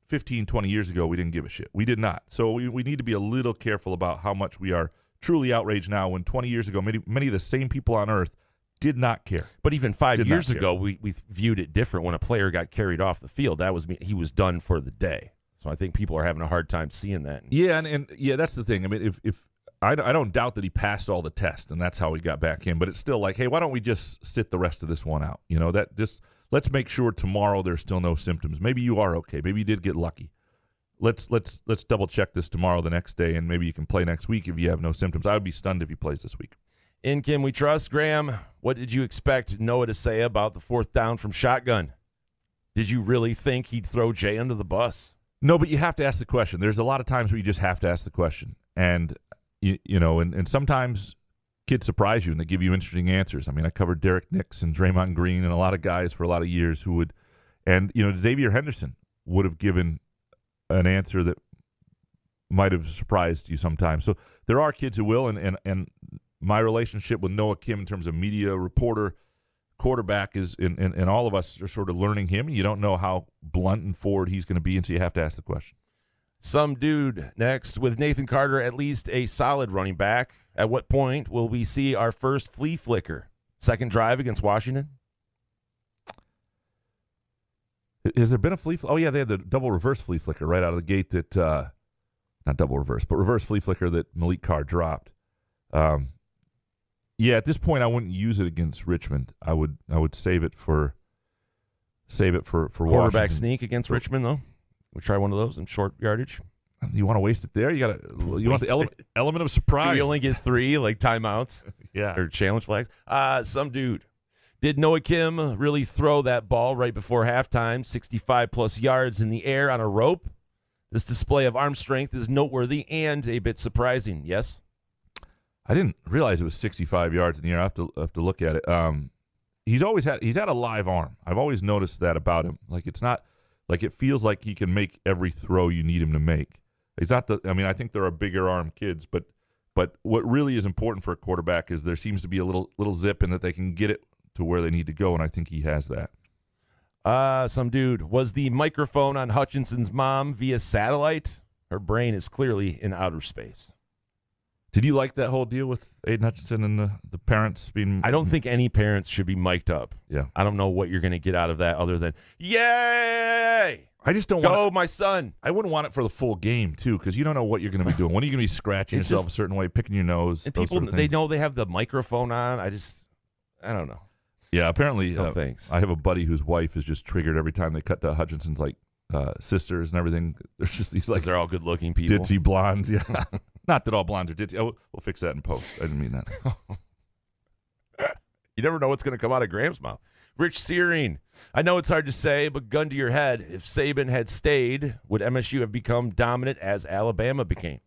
15, 20 years ago, we didn't give a shit. We did not. So we need to be a little careful about how much we are truly outraged now, when 20 years ago, many of the same people on earth did not care. But even 5 years ago, we viewed it different. When a player got carried off the field, he was done for the day. So I think people are having a hard time seeing that. Yeah, and that's the thing. I mean, if I don't doubt that he passed all the tests, and that's how he got back in. But it's still like, hey, why don't we just sit the rest of this one out? Let's make sure tomorrow there's still no symptoms. Maybe you are okay. Maybe you did get lucky. Let's double check this tomorrow, the next day, and maybe you can play next week if you have no symptoms. I would be stunned if he plays this week. In Can We Trust? Graham, what did you expect Noah to say about the 4th down from shotgun? Did you really think he'd throw Jay under the bus? No, but you have to ask the question. There's a lot of times where you just have to ask the question. And, and sometimes kids surprise you and they give you interesting answers. I mean, I covered Derek Nix and Draymond Green and a lot of guys for a lot of years who would, and, Xavier Henderson would have given an answer that might have surprised you sometimes. So there are kids who will, and my relationship with Noah Kim in terms of media reporter, quarterback is, and all of us are sort of learning him. You don't know how blunt and forward he's going to be, and so you have to ask the question. Some dude next. With Nathan Carter at least a solid running back, at what point will we see our first flea flicker? Second drive against Washington? Has there been a flea flicker? Oh, yeah, they had the double reverse flea flicker right out of the gate that, not double reverse, but reverse flea flicker that Malik Carr dropped. Yeah, at this point, I wouldn't use it against Richmond. I would save it for quarterback Washington. Sneak against Richmond, though. We try one of those in short yardage. You want to waste it there? You want the element of surprise. Do we only get 3 like timeouts? Yeah, or challenge flags. Some dude. Did Noah Kim really throw that ball right before halftime? 65+ yards in the air on a rope. This display of arm strength is noteworthy and a bit surprising. Yes. I didn't realize it was 65 yards in the air. I have to look at it. He's had a live arm. I've always noticed that about him. Like, it's not like it feels like he can make every throw you need him to make. It's not I think there are bigger arm kids, but what really is important for a quarterback is there seems to be a little zip in that they can get it to where they need to go, and I think he has that. Some dude. Was the microphone on Hutchinson's mom via satellite? Her brain is clearly in outer space. Did you like that whole deal with Aiden Hutchinson and the parents being... I don't think any parents should be mic'd up. Yeah. I don't know what you're going to get out of that other than, yay! I just don't want my son. I wouldn't want it for the full game, too, because you don't know what you're going to be doing. When are you going to be scratching yourself a certain way, picking your nose? And people, they know they have the microphone on. I don't know. Yeah, apparently, thanks. I have a buddy whose wife is just triggered every time they cut to Hutchinson's, sisters and everything. There's just these, they're all good-looking people. Ditzy blondes, yeah. Not that all blondes are ditzy. We'll fix that in post. I didn't mean that. You never know what's going to come out of Graham's mouth. Rich Searing. I know it's hard to say, but gun to your head, if Saban had stayed, would MSU have become dominant as Alabama became?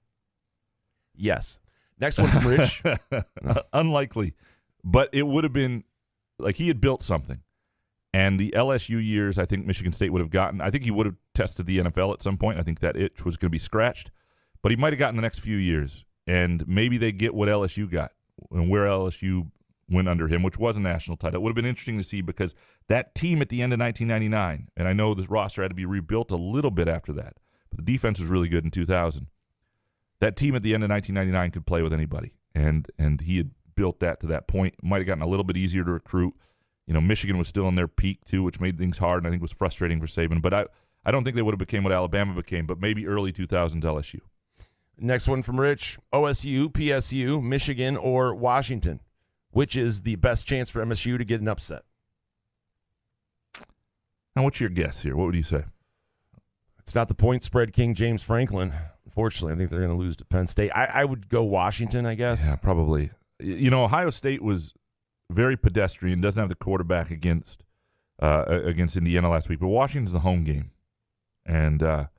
Yes. Next one from Rich. Unlikely. But it would have been like he had built something. And the LSU years, I think Michigan State would have gotten. I think he would have tested the NFL at some point. I think that itch was going to be scratched. But he might have gotten the next few years. And maybe they get what LSU got and where LSU went under him, which was a national title. It would have been interesting to see because that team at the end of 1999, and I know this roster had to be rebuilt a little bit after that, but the defense was really good in 2000. That team at the end of 1999 could play with anybody, and he had built that to that point. Might have gotten a little bit easier to recruit. Michigan was still in their peak too, which made things hard, and I think was frustrating for Saban. But I don't think they would have became what Alabama became, but maybe early 2000s LSU. Next one from Rich. OSU, PSU, Michigan, or Washington? Which is the best chance for MSU to get an upset? Now, what's your guess here? What would you say? It's not the point spread king, James Franklin. Unfortunately, I think they're going to lose to Penn State. I would go Washington, I guess. Yeah, probably. Ohio State was very pedestrian, doesn't have the quarterback against Indiana last week, but Washington's the home game. And I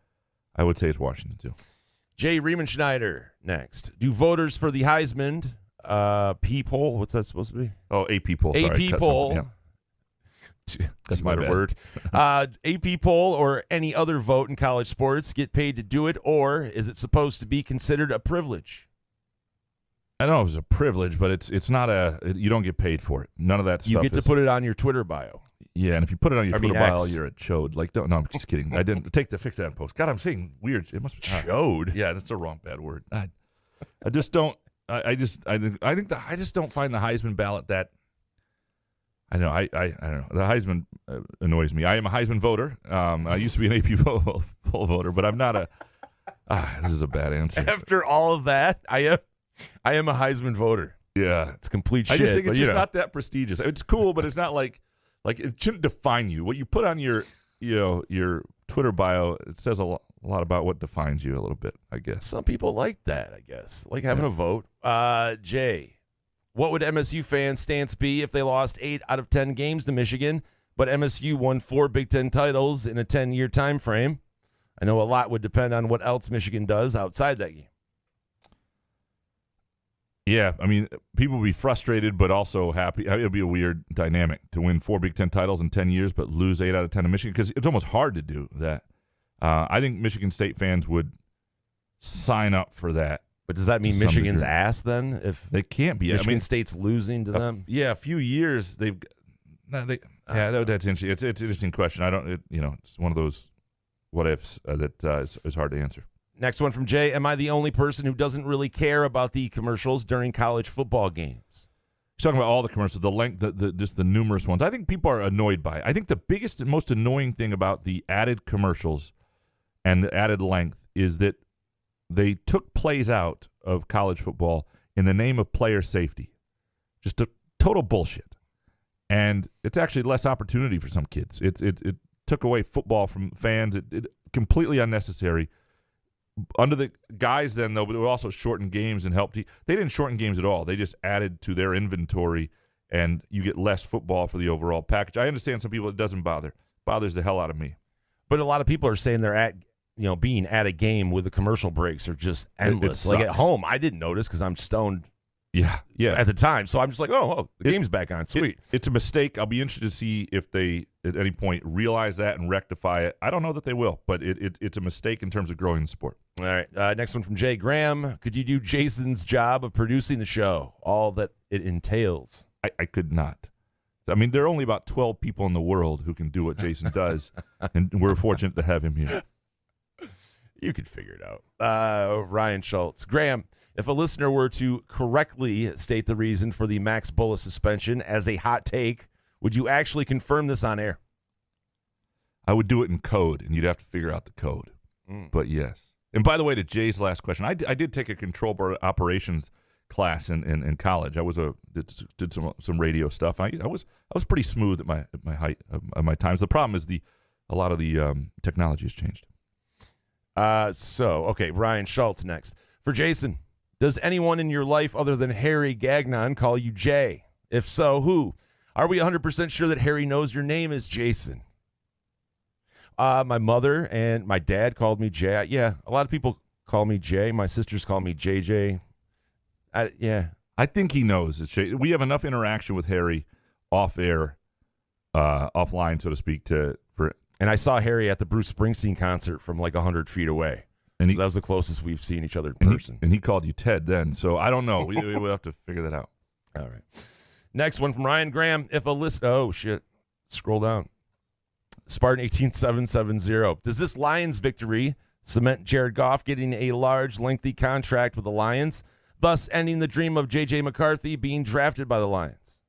would say it's Washington, too. Jay Riemenschneider next. Do voters for the Heisman P poll, what's that supposed to be? Oh, AP poll. Sorry, AP poll. Yeah. That's my word. AP poll or any other vote in college sports get paid to do it, or is it supposed to be considered a privilege? I don't know if it's a privilege, but it's not you don't get paid for it. None of that stuff. You get to put it on your Twitter bio. Yeah, and if you put it on your Twitter bio, X. you're a chode. No, I'm just kidding. I didn't fix that in post. God, I'm saying weird. It must be chode. Yeah, that's the wrong bad word. I just don't. I just don't find the Heisman ballot that. I don't know. I don't know. The Heisman annoys me. I am a Heisman voter. I used to be an AP poll voter, but I'm not a. This is a bad answer. After all of that, I am a Heisman voter. Yeah, it's complete shit. I just think it's just not that prestigious. It's cool, but it's not like it shouldn't define you. What you put on your Twitter bio, it says a lot about what defines you a little bit, I guess. Some people like that, I guess. Like having a vote. Jay, what would MSU fans' stance be if they lost 8 out of 10 games to Michigan, but MSU won 4 Big Ten titles in a 10-year time frame? I know a lot would depend on what else Michigan does outside that game. Yeah, I mean, people would be frustrated, but also happy. It would be a weird dynamic to win 4 Big Ten titles in 10 years, but lose 8 out of 10 to Michigan, because it's almost hard to do that. I think Michigan State fans would sign up for that. But does that mean Michigan's ass then? If they can't be, Michigan State's losing to them? Yeah, a few years they've. That's interesting. It's an interesting question. I don't. It's one of those what ifs that is hard to answer. Next one from Jay. Am I the only person who doesn't really care about the commercials during college football games? He's talking about all the commercials, the length, just the numerous ones. I think people are annoyed by it. I think the biggest and most annoying thing about the added commercials and the added length is that they took plays out of college football in the name of player safety. Just a total bullshit. And it's actually less opportunity for some kids. It took away football from fans. It completely unnecessary. Under the guys then, though, but it would also shorten games and help. They didn't shorten games at all. They just added to their inventory, and you get less football for the overall package. I understand some people it doesn't bother. It bothers the hell out of me. But a lot of people are saying they're being at a game with the commercial breaks are just endless. Like at home, I didn't notice because I'm stoned. Yeah. At the time, so I'm just like, the game's back on. Sweet. It's a mistake. I'll be interested to see if they at any point realize that and rectify it. I don't know that they will, but it's a mistake in terms of growing the sport. All right. Next one from Jay Graham. Could you do Jason's job of producing the show? All that it entails. I could not. I mean, there are only about 12 people in the world who can do what Jason does, and we're fortunate to have him here. You could figure it out. Ryan Schultz. Graham, if a listener were to correctly state the reason for the Max Bullough suspension as a hot take, would you actually confirm this on air? I would do it in code, and you'd have to figure out the code. But yes. And by the way, to Jay's last question, I did take a control board operations class in college. I did some radio stuff. I was pretty smooth at my height at my times. The problem is a lot of the technology has changed. Ryan Schultz next. For Jason, does anyone in your life other than Harry Gagnon call you Jay? If so, who? Are we 100% sure that Harry knows your name is Jason? My mother and my dad called me Jay. Yeah, a lot of people call me Jay. My sisters call me JJ. I think he knows it's Jay. We have enough interaction with Harry off air offline, so to speak. And I saw Harry at the Bruce Springsteen concert from like 100 feet away. And So that was the closest we've seen each other in person. And he called you Ted then. So I don't know. We'll have to figure that out. All right. Next one from Ryan Graham. If a list, oh shit, scroll down. Spartan 18770. Does this Lions victory cement Jared Goff getting a large, lengthy contract with the Lions, thus ending the dream of J.J. McCarthy being drafted by the Lions?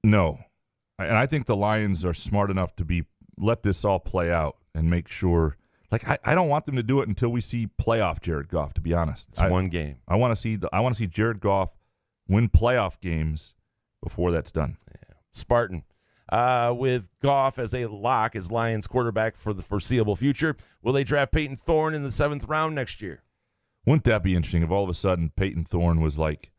No. And I think the Lions are smart enough to let this all play out and make sure. Like I don't want them to do it until we see playoff Jared Goff. To be honest, It's one game. I want to see Jared Goff win playoff games before that's done. Yeah. Spartan, with Goff as a lock as Lions quarterback for the foreseeable future, will they draft Peyton Thorne in the 7th round next year? Wouldn't that be interesting if all of a sudden Peyton Thorne was like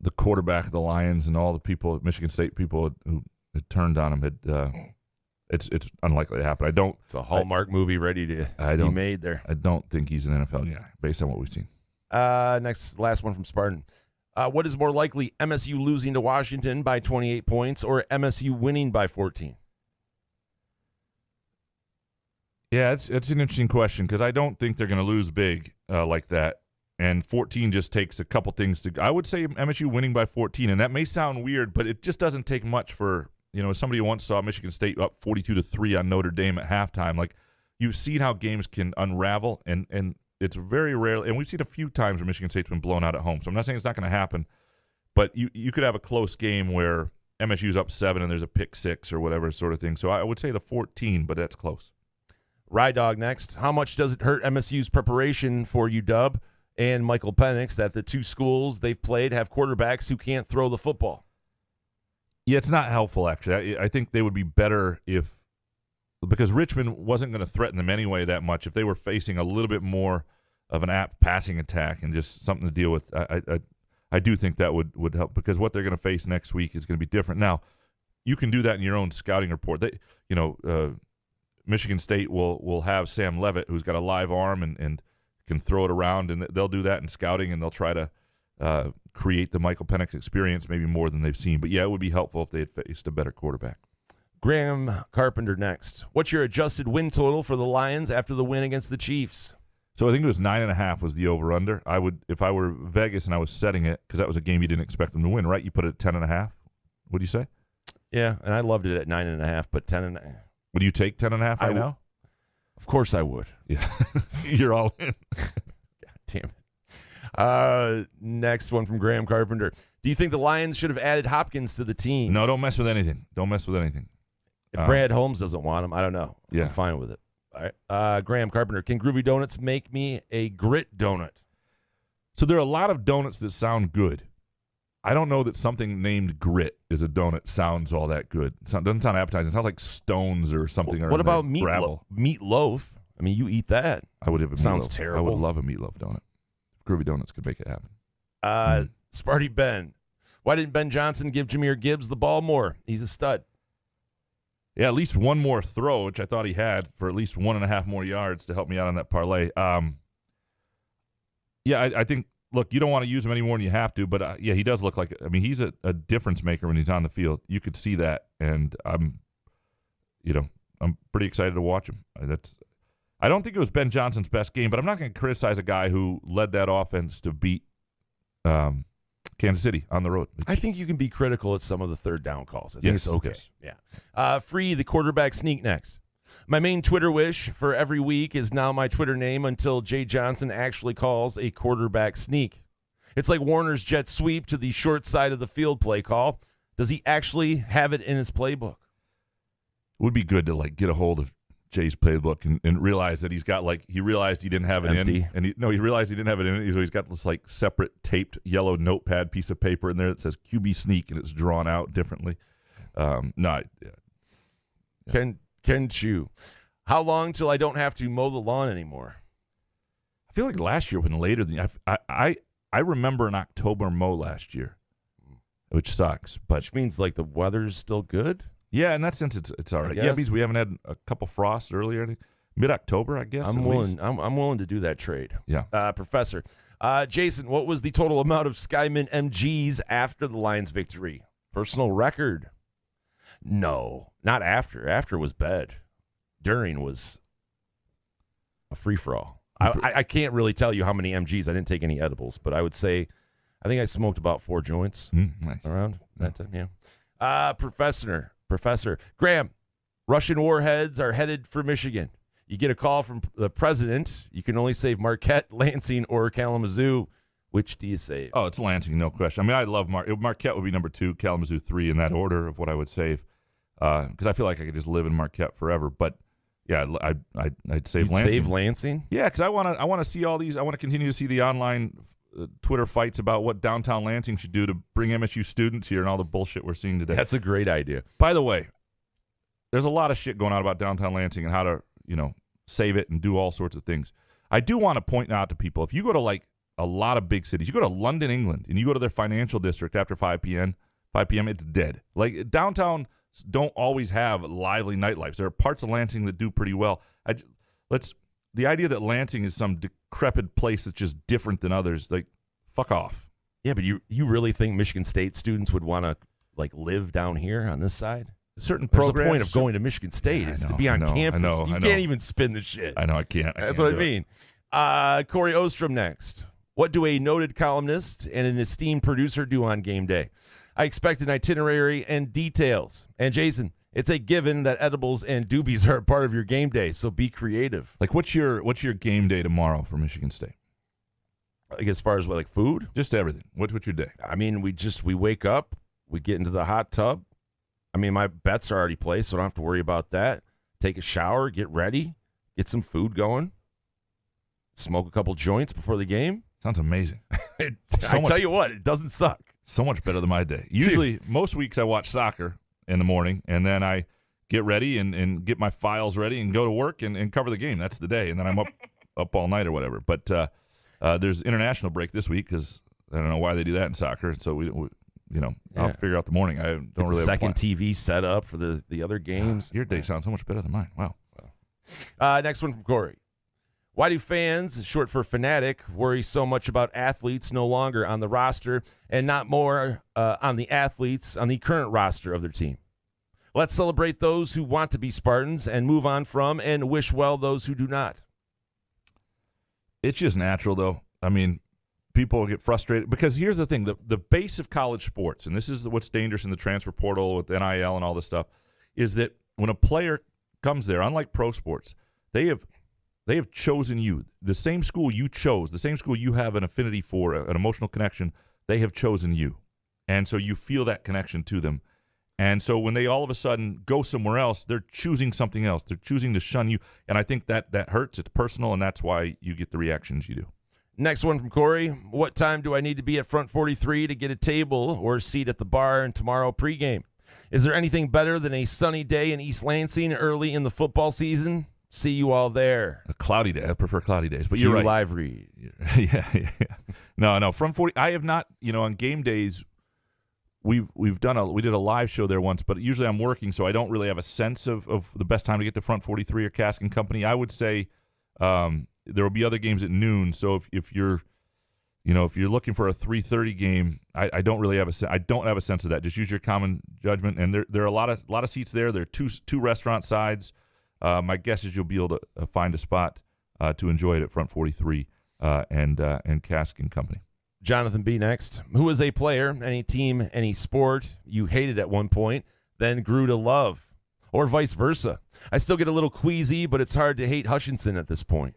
the quarterback of the Lions and all the people, Michigan State people who had turned on him had. It's unlikely to happen. It's a Hallmark movie ready to be made there. I don't think he's an NFL guy based on what we've seen. Last one from Spartan. What is more likely, MSU losing to Washington by 28 points or MSU winning by 14? Yeah, it's an interesting question because I don't think they're going to lose big like that. And 14 just takes a couple things to. I would say MSU winning by 14, and that may sound weird, but it just doesn't take much for. As somebody who once saw Michigan State up 42-3 on Notre Dame at halftime, like you've seen how games can unravel, and it's very rare. And we've seen a few times where Michigan State's been blown out at home. So I'm not saying it's not going to happen, but you could have a close game where MSU's up 7 and there's a pick 6 or whatever sort of thing. So I would say the 14, but that's close. Rye Dog next. How much does it hurt MSU's preparation for UW and Michael Penix that the two schools they've played have quarterbacks who can't throw the football? Yeah, it's not helpful, actually. I think they would be better because Richmond wasn't going to threaten them anyway that much. If they were facing a little bit more of an apt passing attack and just something to deal with, I do think that would help because what they're going to face next week is going to be different. Now, you can do that in your own scouting report. Michigan State will have Sam Levitt, who's got a live arm and can throw it around, and they'll do that in scouting, and they'll try to create the Michael Penix experience maybe more than they've seen. But, yeah, it would be helpful if they had faced a better quarterback. Graham Carpenter next. What's your adjusted win total for the Lions after the win against the Chiefs? So I think it was 9.5 was the over-under. I would, if I were Vegas and I was setting it, because that was a game you didn't expect them to win, right? You put it at 10.5. What do you say? Yeah, and I loved it at 9.5, but 10.5. Would you take 10.5 right now? Of course I would. Yeah, you're all in. God damn it. Next one from Graham Carpenter. Do you think the Lions should have added Hopkins to the team? No, don't mess with anything. Don't mess with anything. If Brad Holmes doesn't want him, I don't know. Yeah. I'm fine with it. All right. Graham Carpenter, can Groovy Donuts make me a grit donut? So there are a lot of donuts that sound good. I don't know that something named grit is a donut sounds all that good. It doesn't sound appetizing. It sounds like stones or something. What about meatloaf? I mean, you eat that. I would have a meatloaf. Sounds terrible. I would love a meatloaf donut. Groovy Donuts could make it happen. Sparty Ben. Why didn't Ben Johnson give Jahmyr Gibbs the ball more? He's a stud. Yeah, at least one more throw, which I thought he had for at least 1.5 more yards to help me out on that parlay. I think, look, you don't want to use him any more than you have to, but he does look like, I mean, he's a difference maker when he's on the field. You could see that, and I'm pretty excited to watch him. I don't think it was Ben Johnson's best game, but I'm not going to criticize a guy who led that offense to beat Kansas City on the road. I think you can be critical at some of the third down calls. I think Yes, it's okay. yes. Yeah. Free the quarterback sneak next. My main Twitter wish for every week is now my Twitter name until Jay Johnson actually calls a quarterback sneak. It's like Warner's jet sweep to the short side of the field play call. Does he actually have it in his playbook? It would be good to get a hold of Jay's playbook and realize that he's got he realized he didn't have it empty. in, and he realized he didn't have it in. So he's got this separate taped yellow notepad piece of paper in there that says QB sneak, and it's drawn out differently. Ken Chu, how long till I don't have to mow the lawn anymore? I feel like last year when later than I remember an October mow last year, which sucks, but Which means the weather's still good. yeah, in that sense it's all right. Yeah, it means we haven't had a couple frosts earlier. Mid-October, I guess. I'm at willing. least. I'm willing to do that trade. Yeah. Professor. Jason, what was the total amount of Skyman MGs after the Lions victory? Personal record. No, not after. After was bed. During was a free-for-all. I can't really tell you how many MGs. I didn't take any edibles, but I would say I think I smoked about 4 joints Nice. around that time, yeah. Professor Graham, Russian warheads are headed for Michigan. You get a call from the president. You can only save Marquette, Lansing, or Kalamazoo. Which do you save? Oh, it's Lansing, no question. I mean, I love Marquette would be number 2, Kalamazoo 3 in that order of what I would save, because I feel like I could just live in Marquette forever. But yeah, I'd save You'd Lansing. Save Lansing? Yeah, because I want to see all these. I want to continue to see the online Twitter fights about what downtown Lansing should do to bring MSU students here and all the bullshit we're seeing today. That's a great idea. By the way, there's a lot of shit going on about downtown Lansing and how to save it and do all sorts of things. I do want to point out to people, if you go to like a lot of big cities, you go to London, England, and you go to their financial district after 5 p.m., it's dead. Like downtown don't always have lively nightlife. There are parts of Lansing that do pretty well. The idea that Lansing is some decrepit place that's just different than others, like, fuck off. Yeah, but you really think Michigan State students would want to like live down here on this side? Certain There's programs. the point of going to Michigan State is to be on campus. You can't even spin the shit. I know I can't. That's what I mean. Corey Ostrom next. What do a noted columnist and an esteemed producer do on game day? I expect an itinerary and details. And Jason, it's a given that edibles and doobies are a part of your game day, so be creative. Like, what's your game day tomorrow for Michigan State? Like as far as what, like food? Just everything. What's your day? I mean, we wake up, we get into the hot tub. I mean, my bets are already placed, so I don't have to worry about that. Take a shower, get ready, get some food going, smoke a couple joints before the game. Sounds amazing. Tell you what, it doesn't suck. So much better than my day. Usually, most weeks I watch soccer in the morning, and then I get ready and get my files ready and go to work and cover the game. That's the day, and then I'm up all night or whatever. But there's international break this week because I don't know why they do that in soccer. So we I'll figure out the morning. I don't really have a second plan. TV set up for the other games. Your day sounds so much better than mine. Wow. Next one from Corey. Why do fans, short for fanatic, worry so much about athletes no longer on the roster and not more on the athletes on the current roster of their team? Let's celebrate those who want to be Spartans and move on from and wish well those who do not. It's just natural, though. I mean, people get frustrated because here's the thing. The base of college sports, and this is what's dangerous in the transfer portal with NIL and all this stuff, is that when a player comes there, unlike pro sports, they have chosen you. The same school you chose, the same school you have an affinity for, an emotional connection, they have chosen you. And so you feel that connection to them. And so when they all of a sudden go somewhere else, they're choosing something else. They're choosing to shun you. And I think that hurts. It's personal, and that's why you get the reactions you do. Next one from Corey. What time do I need to be at Front 43 to get a table or a seat at the bar and tomorrow pregame? Is there anything better than a sunny day in East Lansing early in the football season? See you all there. A cloudy day. I prefer cloudy days, but you're right. Live read. Yeah. No. Front 40. I have not. On game days, we did a live show there once, but usually I'm working, so I don't really have a sense of the best time to get to Front 43 or Cask and Company. I would say there will be other games at noon. So if you're looking for a 3:30 game, I don't really have I don't have a sense of that. Just use your common judgment. And there are a lot of seats there. There are two restaurant sides. My guess is you'll be able to find a spot to enjoy it at Front 43 and Cask and Company. Jonathan B. next. Who is a player, any team, any sport you hated at one point, then grew to love, or vice versa? I still get a little queasy, but it's hard to hate Hutchinson at this point.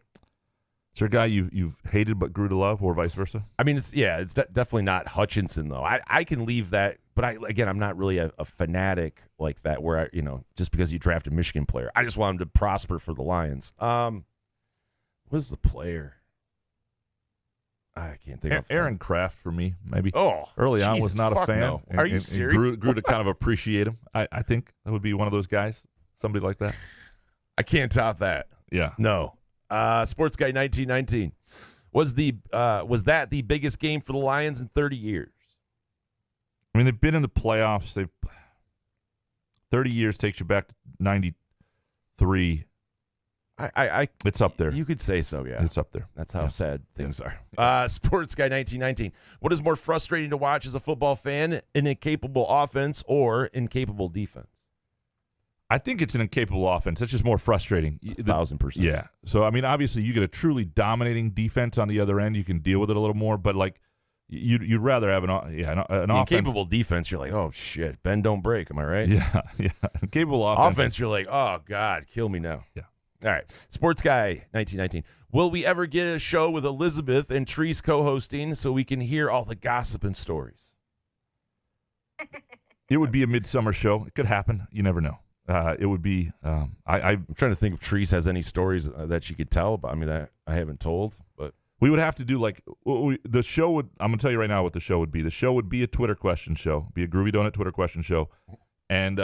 Is there a guy you've hated but grew to love, or vice versa? I mean, it's definitely not Hutchinson, though. I can leave that, but I'm not really a fanatic like that where, just because you draft a Michigan player. I just want him to prosper for the Lions. What's the player? I can't think of Aaron Kraft for me, maybe. Oh, early on was not a fan. No. And, Are you serious? Grew to kind of appreciate him. I think that would be one of those guys, somebody like that. I can't top that. Yeah. No. Sports Guy 1919. Was that the biggest game for the Lions in 30 years? I mean, they've been in the playoffs. 30 years takes you back to 93. It's up there. You could say so, yeah. It's up there. That's how sad things are. Sports Guy 1919. What is more frustrating to watch as a football fan, an incapable offense or incapable defense? I think it's an incapable offense. It's just more frustrating. 1,000%. Yeah. So, I mean, obviously, you get a truly dominating defense on the other end. You can deal with it a little more, but, like, you'd rather have an offense. Incapable defense, you're like, oh, shit, bend, don't break. Am I right? Yeah. Incapable Offense, you're like, oh, God, kill me now. Yeah. All right. Sports Guy, 1919. Will we ever get a show with Elizabeth and Treese co-hosting so we can hear all the gossip and stories? It would be a midsummer show. It could happen. You never know. It would be. I'm trying to think if Treese has any stories that she could tell about. I mean, that I haven't told, but we would have to do like the show would. I'm gonna tell you right now what the show would be. The show would be a Twitter question show, be a Groovy Donut Twitter question show, and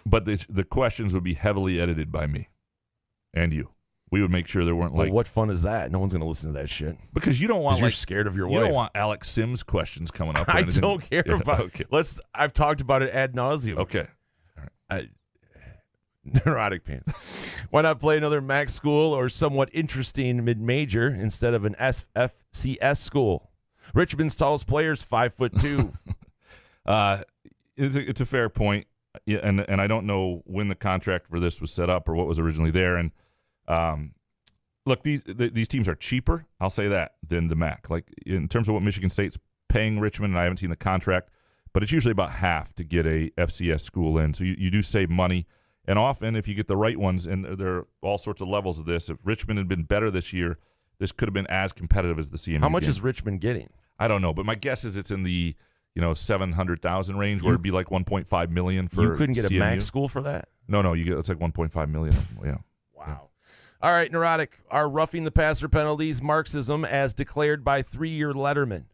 but the questions would be heavily edited by me and you. We would make sure there weren't like. Well, what fun is that? No one's gonna listen to that shit because you don't want. You're like, scared of your wife. You don't want Alex Sims questions coming up. I don't care about. Okay. I've talked about it ad nauseum. Okay. Neurotic pants. Why not play another Mac school or somewhat interesting mid-major instead of an FCS school? Richmond's tallest player is 5'2". It's a fair point. Yeah, and I don't know when the contract for this was set up or what was originally there. And look, these teams are cheaper. I'll say that than the MAC. Like in terms of what Michigan State's paying Richmond, and I haven't seen the contract, but it's usually about half to get a FCS school in. So you do save money. And often, if you get the right ones, and there are all sorts of levels of this, if Richmond had been better this year, this could have been as competitive as the CMU. How much game. is Richmond getting? I don't know, but my guess is it's in the 700,000 range, where it'd be like 1.5 million for. You couldn't get CMU. a MAC school for that? No, you get it's like 1.5 million. Yeah. Wow. Yeah. All right, Neurotic. Are roughing the passer penalties Marxism as declared by 3-year Letterman?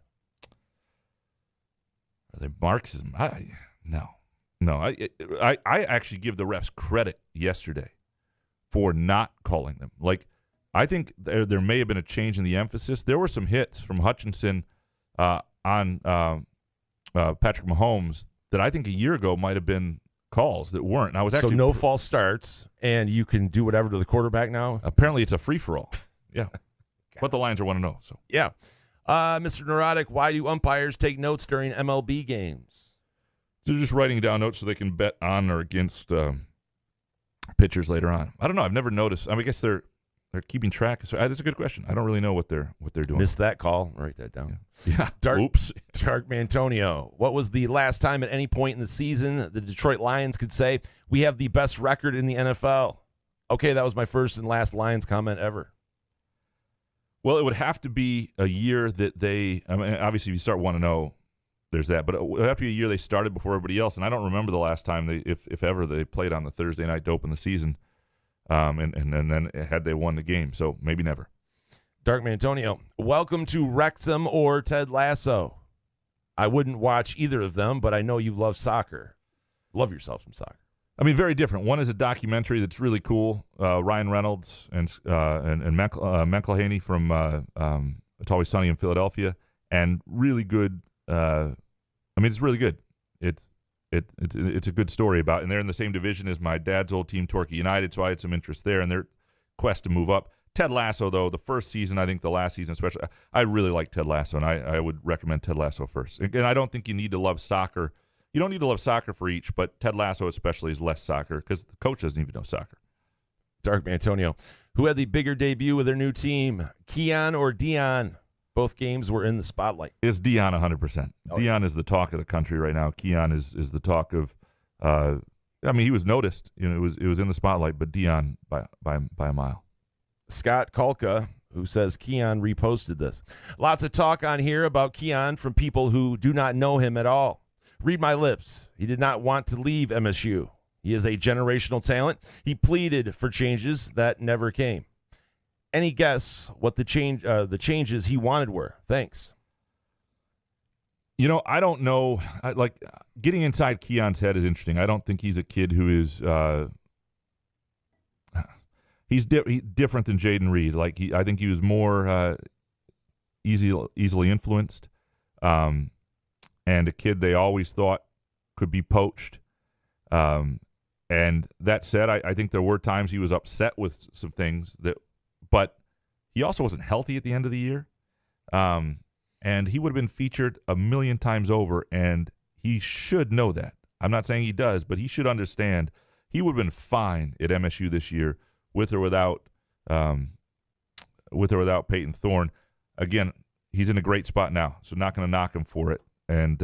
Are they Marxism? No, I actually give the refs credit yesterday for not calling them. Like, I think there may have been a change in the emphasis. There were some hits from Hutchinson on Patrick Mahomes that I think a year ago might have been calls that weren't. And I was actually so no false starts, and you can do whatever to the quarterback now? Apparently it's a free-for-all. Yeah. But the Lions are 1-0. So yeah. Mr. Neurotic, why do umpires take notes during MLB games? They're just writing down notes so they can bet on or against pitchers later on. I don't know. I've never noticed. I mean, I guess they're keeping track. So that's a good question. I don't really know what they're doing. Missed that call. Write that down. Yeah. Oops. Dark Mantonio. What was the last time at any point in the season the Detroit Lions could say, we have the best record in the NFL? Okay, that was my first and last Lions comment ever. Well, it would have to be a year that they – I mean, obviously, if you start 1-0, there's that. But it would have to be a year they started before everybody else. And I don't remember the last time they, if ever, they played on the Thursday night to open the season. And then had they won the game. So maybe never. Dark Mantonio, welcome to Wrexham or Ted Lasso. I wouldn't watch either of them, but I know you love soccer. Love yourself some soccer. I mean, very different. One is a documentary that's really cool. Ryan Reynolds and McElhaney from It's Always Sunny in Philadelphia, and really good. I mean, it's really good. It's a good story about, and they're in the same division as my dad's old team, Torquay United, so I had some interest there in their quest to move up. Ted Lasso, though, the first season, I think the last season especially, I really like Ted Lasso, and I would recommend Ted Lasso first. And I don't think you need to love soccer. You don't need to love soccer for each, but Ted Lasso especially is less soccer because the coach doesn't even know soccer. Dark Antonio, who had the bigger debut with their new team, Keon or Dion? Both games were in the spotlight. It's Dion 100%. Dion is the talk of the country right now. Keon is the talk of. I mean, he was noticed. You know, it was in the spotlight, but Dion by a mile. Scott Kalka, who says Keon reposted this. Lots of talk on here about Keon from people who do not know him at all. Read my lips. He did not want to leave MSU. He is a generational talent. He pleaded for changes that never came. Any guess what the changes he wanted were? Thanks. You know, I don't know. Getting inside Keon's head is interesting. I don't think he's a kid who is he's different than Jaden Reed. I think he was more easily influenced, and a kid they always thought could be poached. And that said, I think there were times he was upset with some things but he also wasn't healthy at the end of the year. And he would have been featured a million times over, and he should know that. I'm not saying he does, but he should understand He would have been fine at MSU this year with or without Peyton Thorne. Again, he's in a great spot now, so not going to knock him for it. And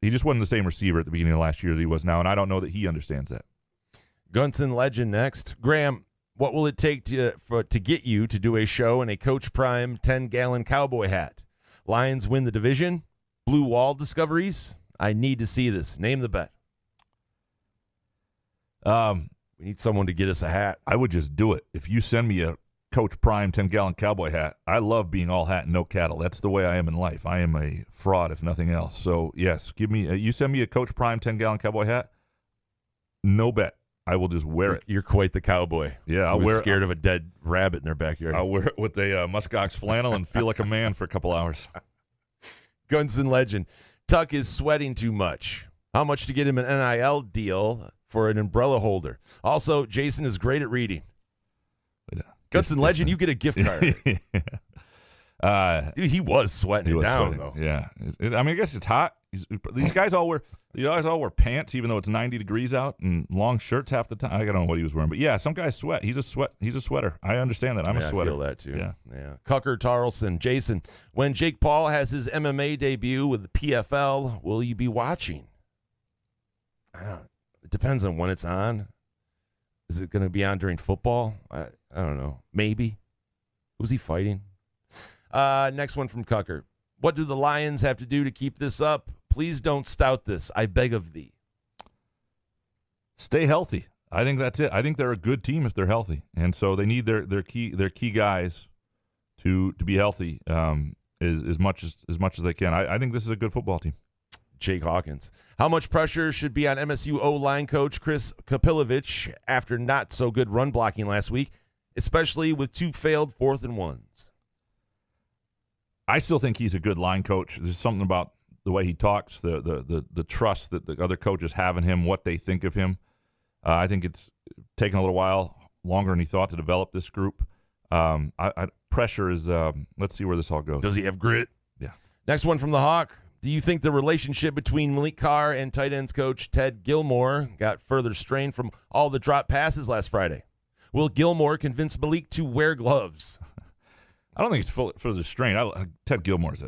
he just wasn't the same receiver at the beginning of last year that he was now, and I don't know that he understands that. Gunson legend next. Graham, what will it take to get you to do a show in a Coach Prime 10-gallon cowboy hat? Lions win the division? Blue wall discoveries? I need to see this. Name the bet. We need someone to get us a hat. I would just do it. If you send me a Coach Prime 10-gallon cowboy hat, I love being all hat and no cattle. That's the way I am in life. I am a fraud, if nothing else. So, yes, give me you send me a Coach Prime 10-gallon cowboy hat, no bet. I will just wear it. You're quite the cowboy. Yeah, I'll wear scared of a dead rabbit in their backyard. I'll wear it with a muskox flannel and feel like a man for a couple hours. Gunson legend. Tuck is sweating too much. How much to get him an NIL deal for an umbrella holder? Also, Jason is great at reading. Gunson legend, you get a gift card. Dude, he was sweating down, though. Yeah. I mean, I guess it's hot. These guys all wear pants, even though it's 90 degrees out, and long shirts half the time. I don't know what he was wearing, but yeah, some guys sweat. He's a sweater. I understand that. I'm a sweater. I feel that too. Yeah. Cucker Tarlson, Jason, when Jake Paul has his MMA debut with the PFL, will you be watching? It depends on when it's on. Is it going to be on during football? I don't know. Maybe. Who's he fighting? Next one from Cucker. What do the Lions have to do to keep this up? Please don't stout this. I beg of thee. Stay healthy. I think that's it. I think they're a good team if they're healthy, and so they need their key guys to be healthy as much as they can. I think this is a good football team. Jake Hawkins. How much pressure should be on MSU O-line coach Chris Kapilovic after not so good run blocking last week, especially with 2 failed 4th and 1s? I still think he's a good line coach. There's something about the way he talks, the trust that the other coaches have in him, what they think of him. I think it's taken a little while, longer than he thought, to develop this group. Pressure is, let's see where this all goes. Does he have grit? Yeah. Next one from the Hawk. Do you think the relationship between Malik Carr and tight ends coach Ted Gilmore got further strained from all the drop passes last Friday? Will Gilmore convince Malik to wear gloves? I don't think it's further strained. Ted Gilmore is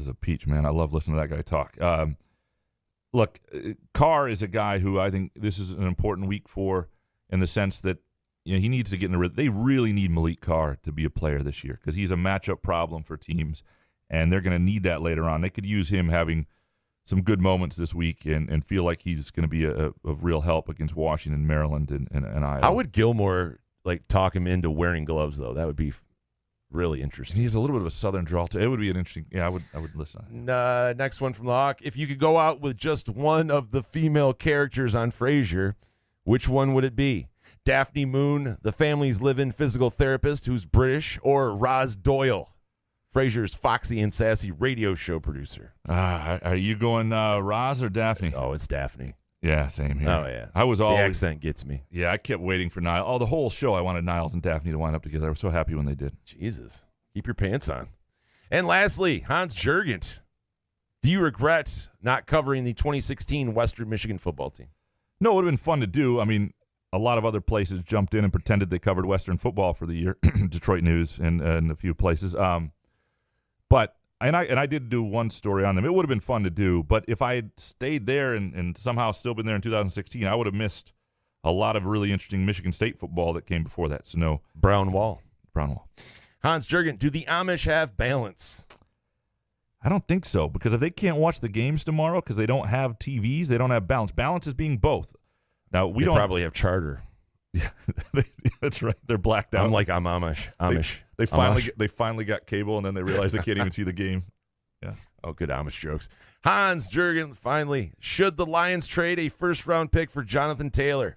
a peach, man. I love listening to that guy talk. Look, Carr is a guy who I think this is an important week for, in the sense that he needs to get in the rhythm. They really need Malik Carr to be a player this year because he's a matchup problem for teams, and they're going to need that later on. They could use him having some good moments this week and feel like he's going to be a real help against Washington, Maryland, and Iowa. How would Gilmore talk him into wearing gloves, though? That would be really interesting. He has a little bit of a southern drawl to it. Would be an interesting. Yeah, I would listen. Next one from the Hawk. If you could go out with just one of the female characters on Frasier, which one would it be? Daphne Moon, the family's live-in physical therapist who's British, or Roz Doyle, Frasier's foxy and sassy radio show producer? Are you going Roz or Daphne? Oh, it's Daphne. Yeah, same here. Oh, yeah. I was always, the accent gets me. Yeah, I kept waiting for Niles. Oh, the whole show, I wanted Niles and Daphne to wind up together. I was so happy when they did. Jesus. Keep your pants on. And lastly, Hans Jurgens. Do you regret not covering the 2016 Western Michigan football team? No, it would have been fun to do. I mean, a lot of other places jumped in and pretended they covered Western football for the year. Detroit News and a few places. But I did do one story on them. It would have been fun to do, but if I had stayed there and somehow still been there in 2016, I would have missed a lot of really interesting Michigan State football that came before that. So no. Brown Wall. Hans Jurgens, do the Amish have balance? I don't think so, because if they can't watch the games tomorrow because they don't have TVs, they don't have balance. Balance is being both. Now they probably have charter. Yeah, that's right. They're blacked out. I'm Amish. They finally got cable, and then they realized they can't even see the game. Yeah. Oh, good Amish jokes. Hans Jurgens, finally. Should the Lions trade a first-round pick for Jonathan Taylor?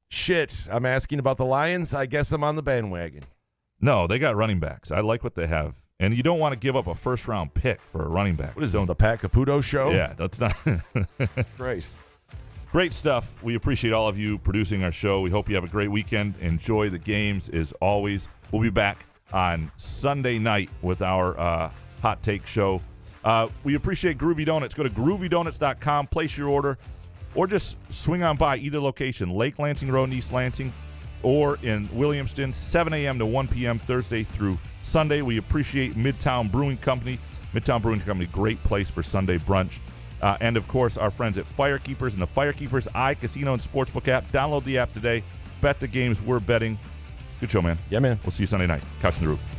Shit, I'm asking about the Lions. I guess I'm on the bandwagon. No, they got running backs. I like what they have. And you don't want to give up a first-round pick for a running back. What is this, the Pat Caputo show? Yeah, that's not. Christ. Great stuff. We appreciate all of you producing our show. We hope you have a great weekend. Enjoy the games as always. We'll be back on Sunday night with our Hot Take show. We appreciate Groovy Donuts. Go to groovydonuts.com, place your order, or just swing on by either location, Lake Lansing Road in East Lansing or in Williamston, 7 a.m. to 1 p.m. Thursday through Sunday. We appreciate Midtown Brewing Company. Midtown Brewing Company, great place for Sunday brunch. And, of course, our friends at Firekeepers and the Firekeepers iCasino and Sportsbook app. Download the app today. Bet the games we're betting. Good show, man. Yeah, man. We'll see you Sunday night. Couch in the Roof.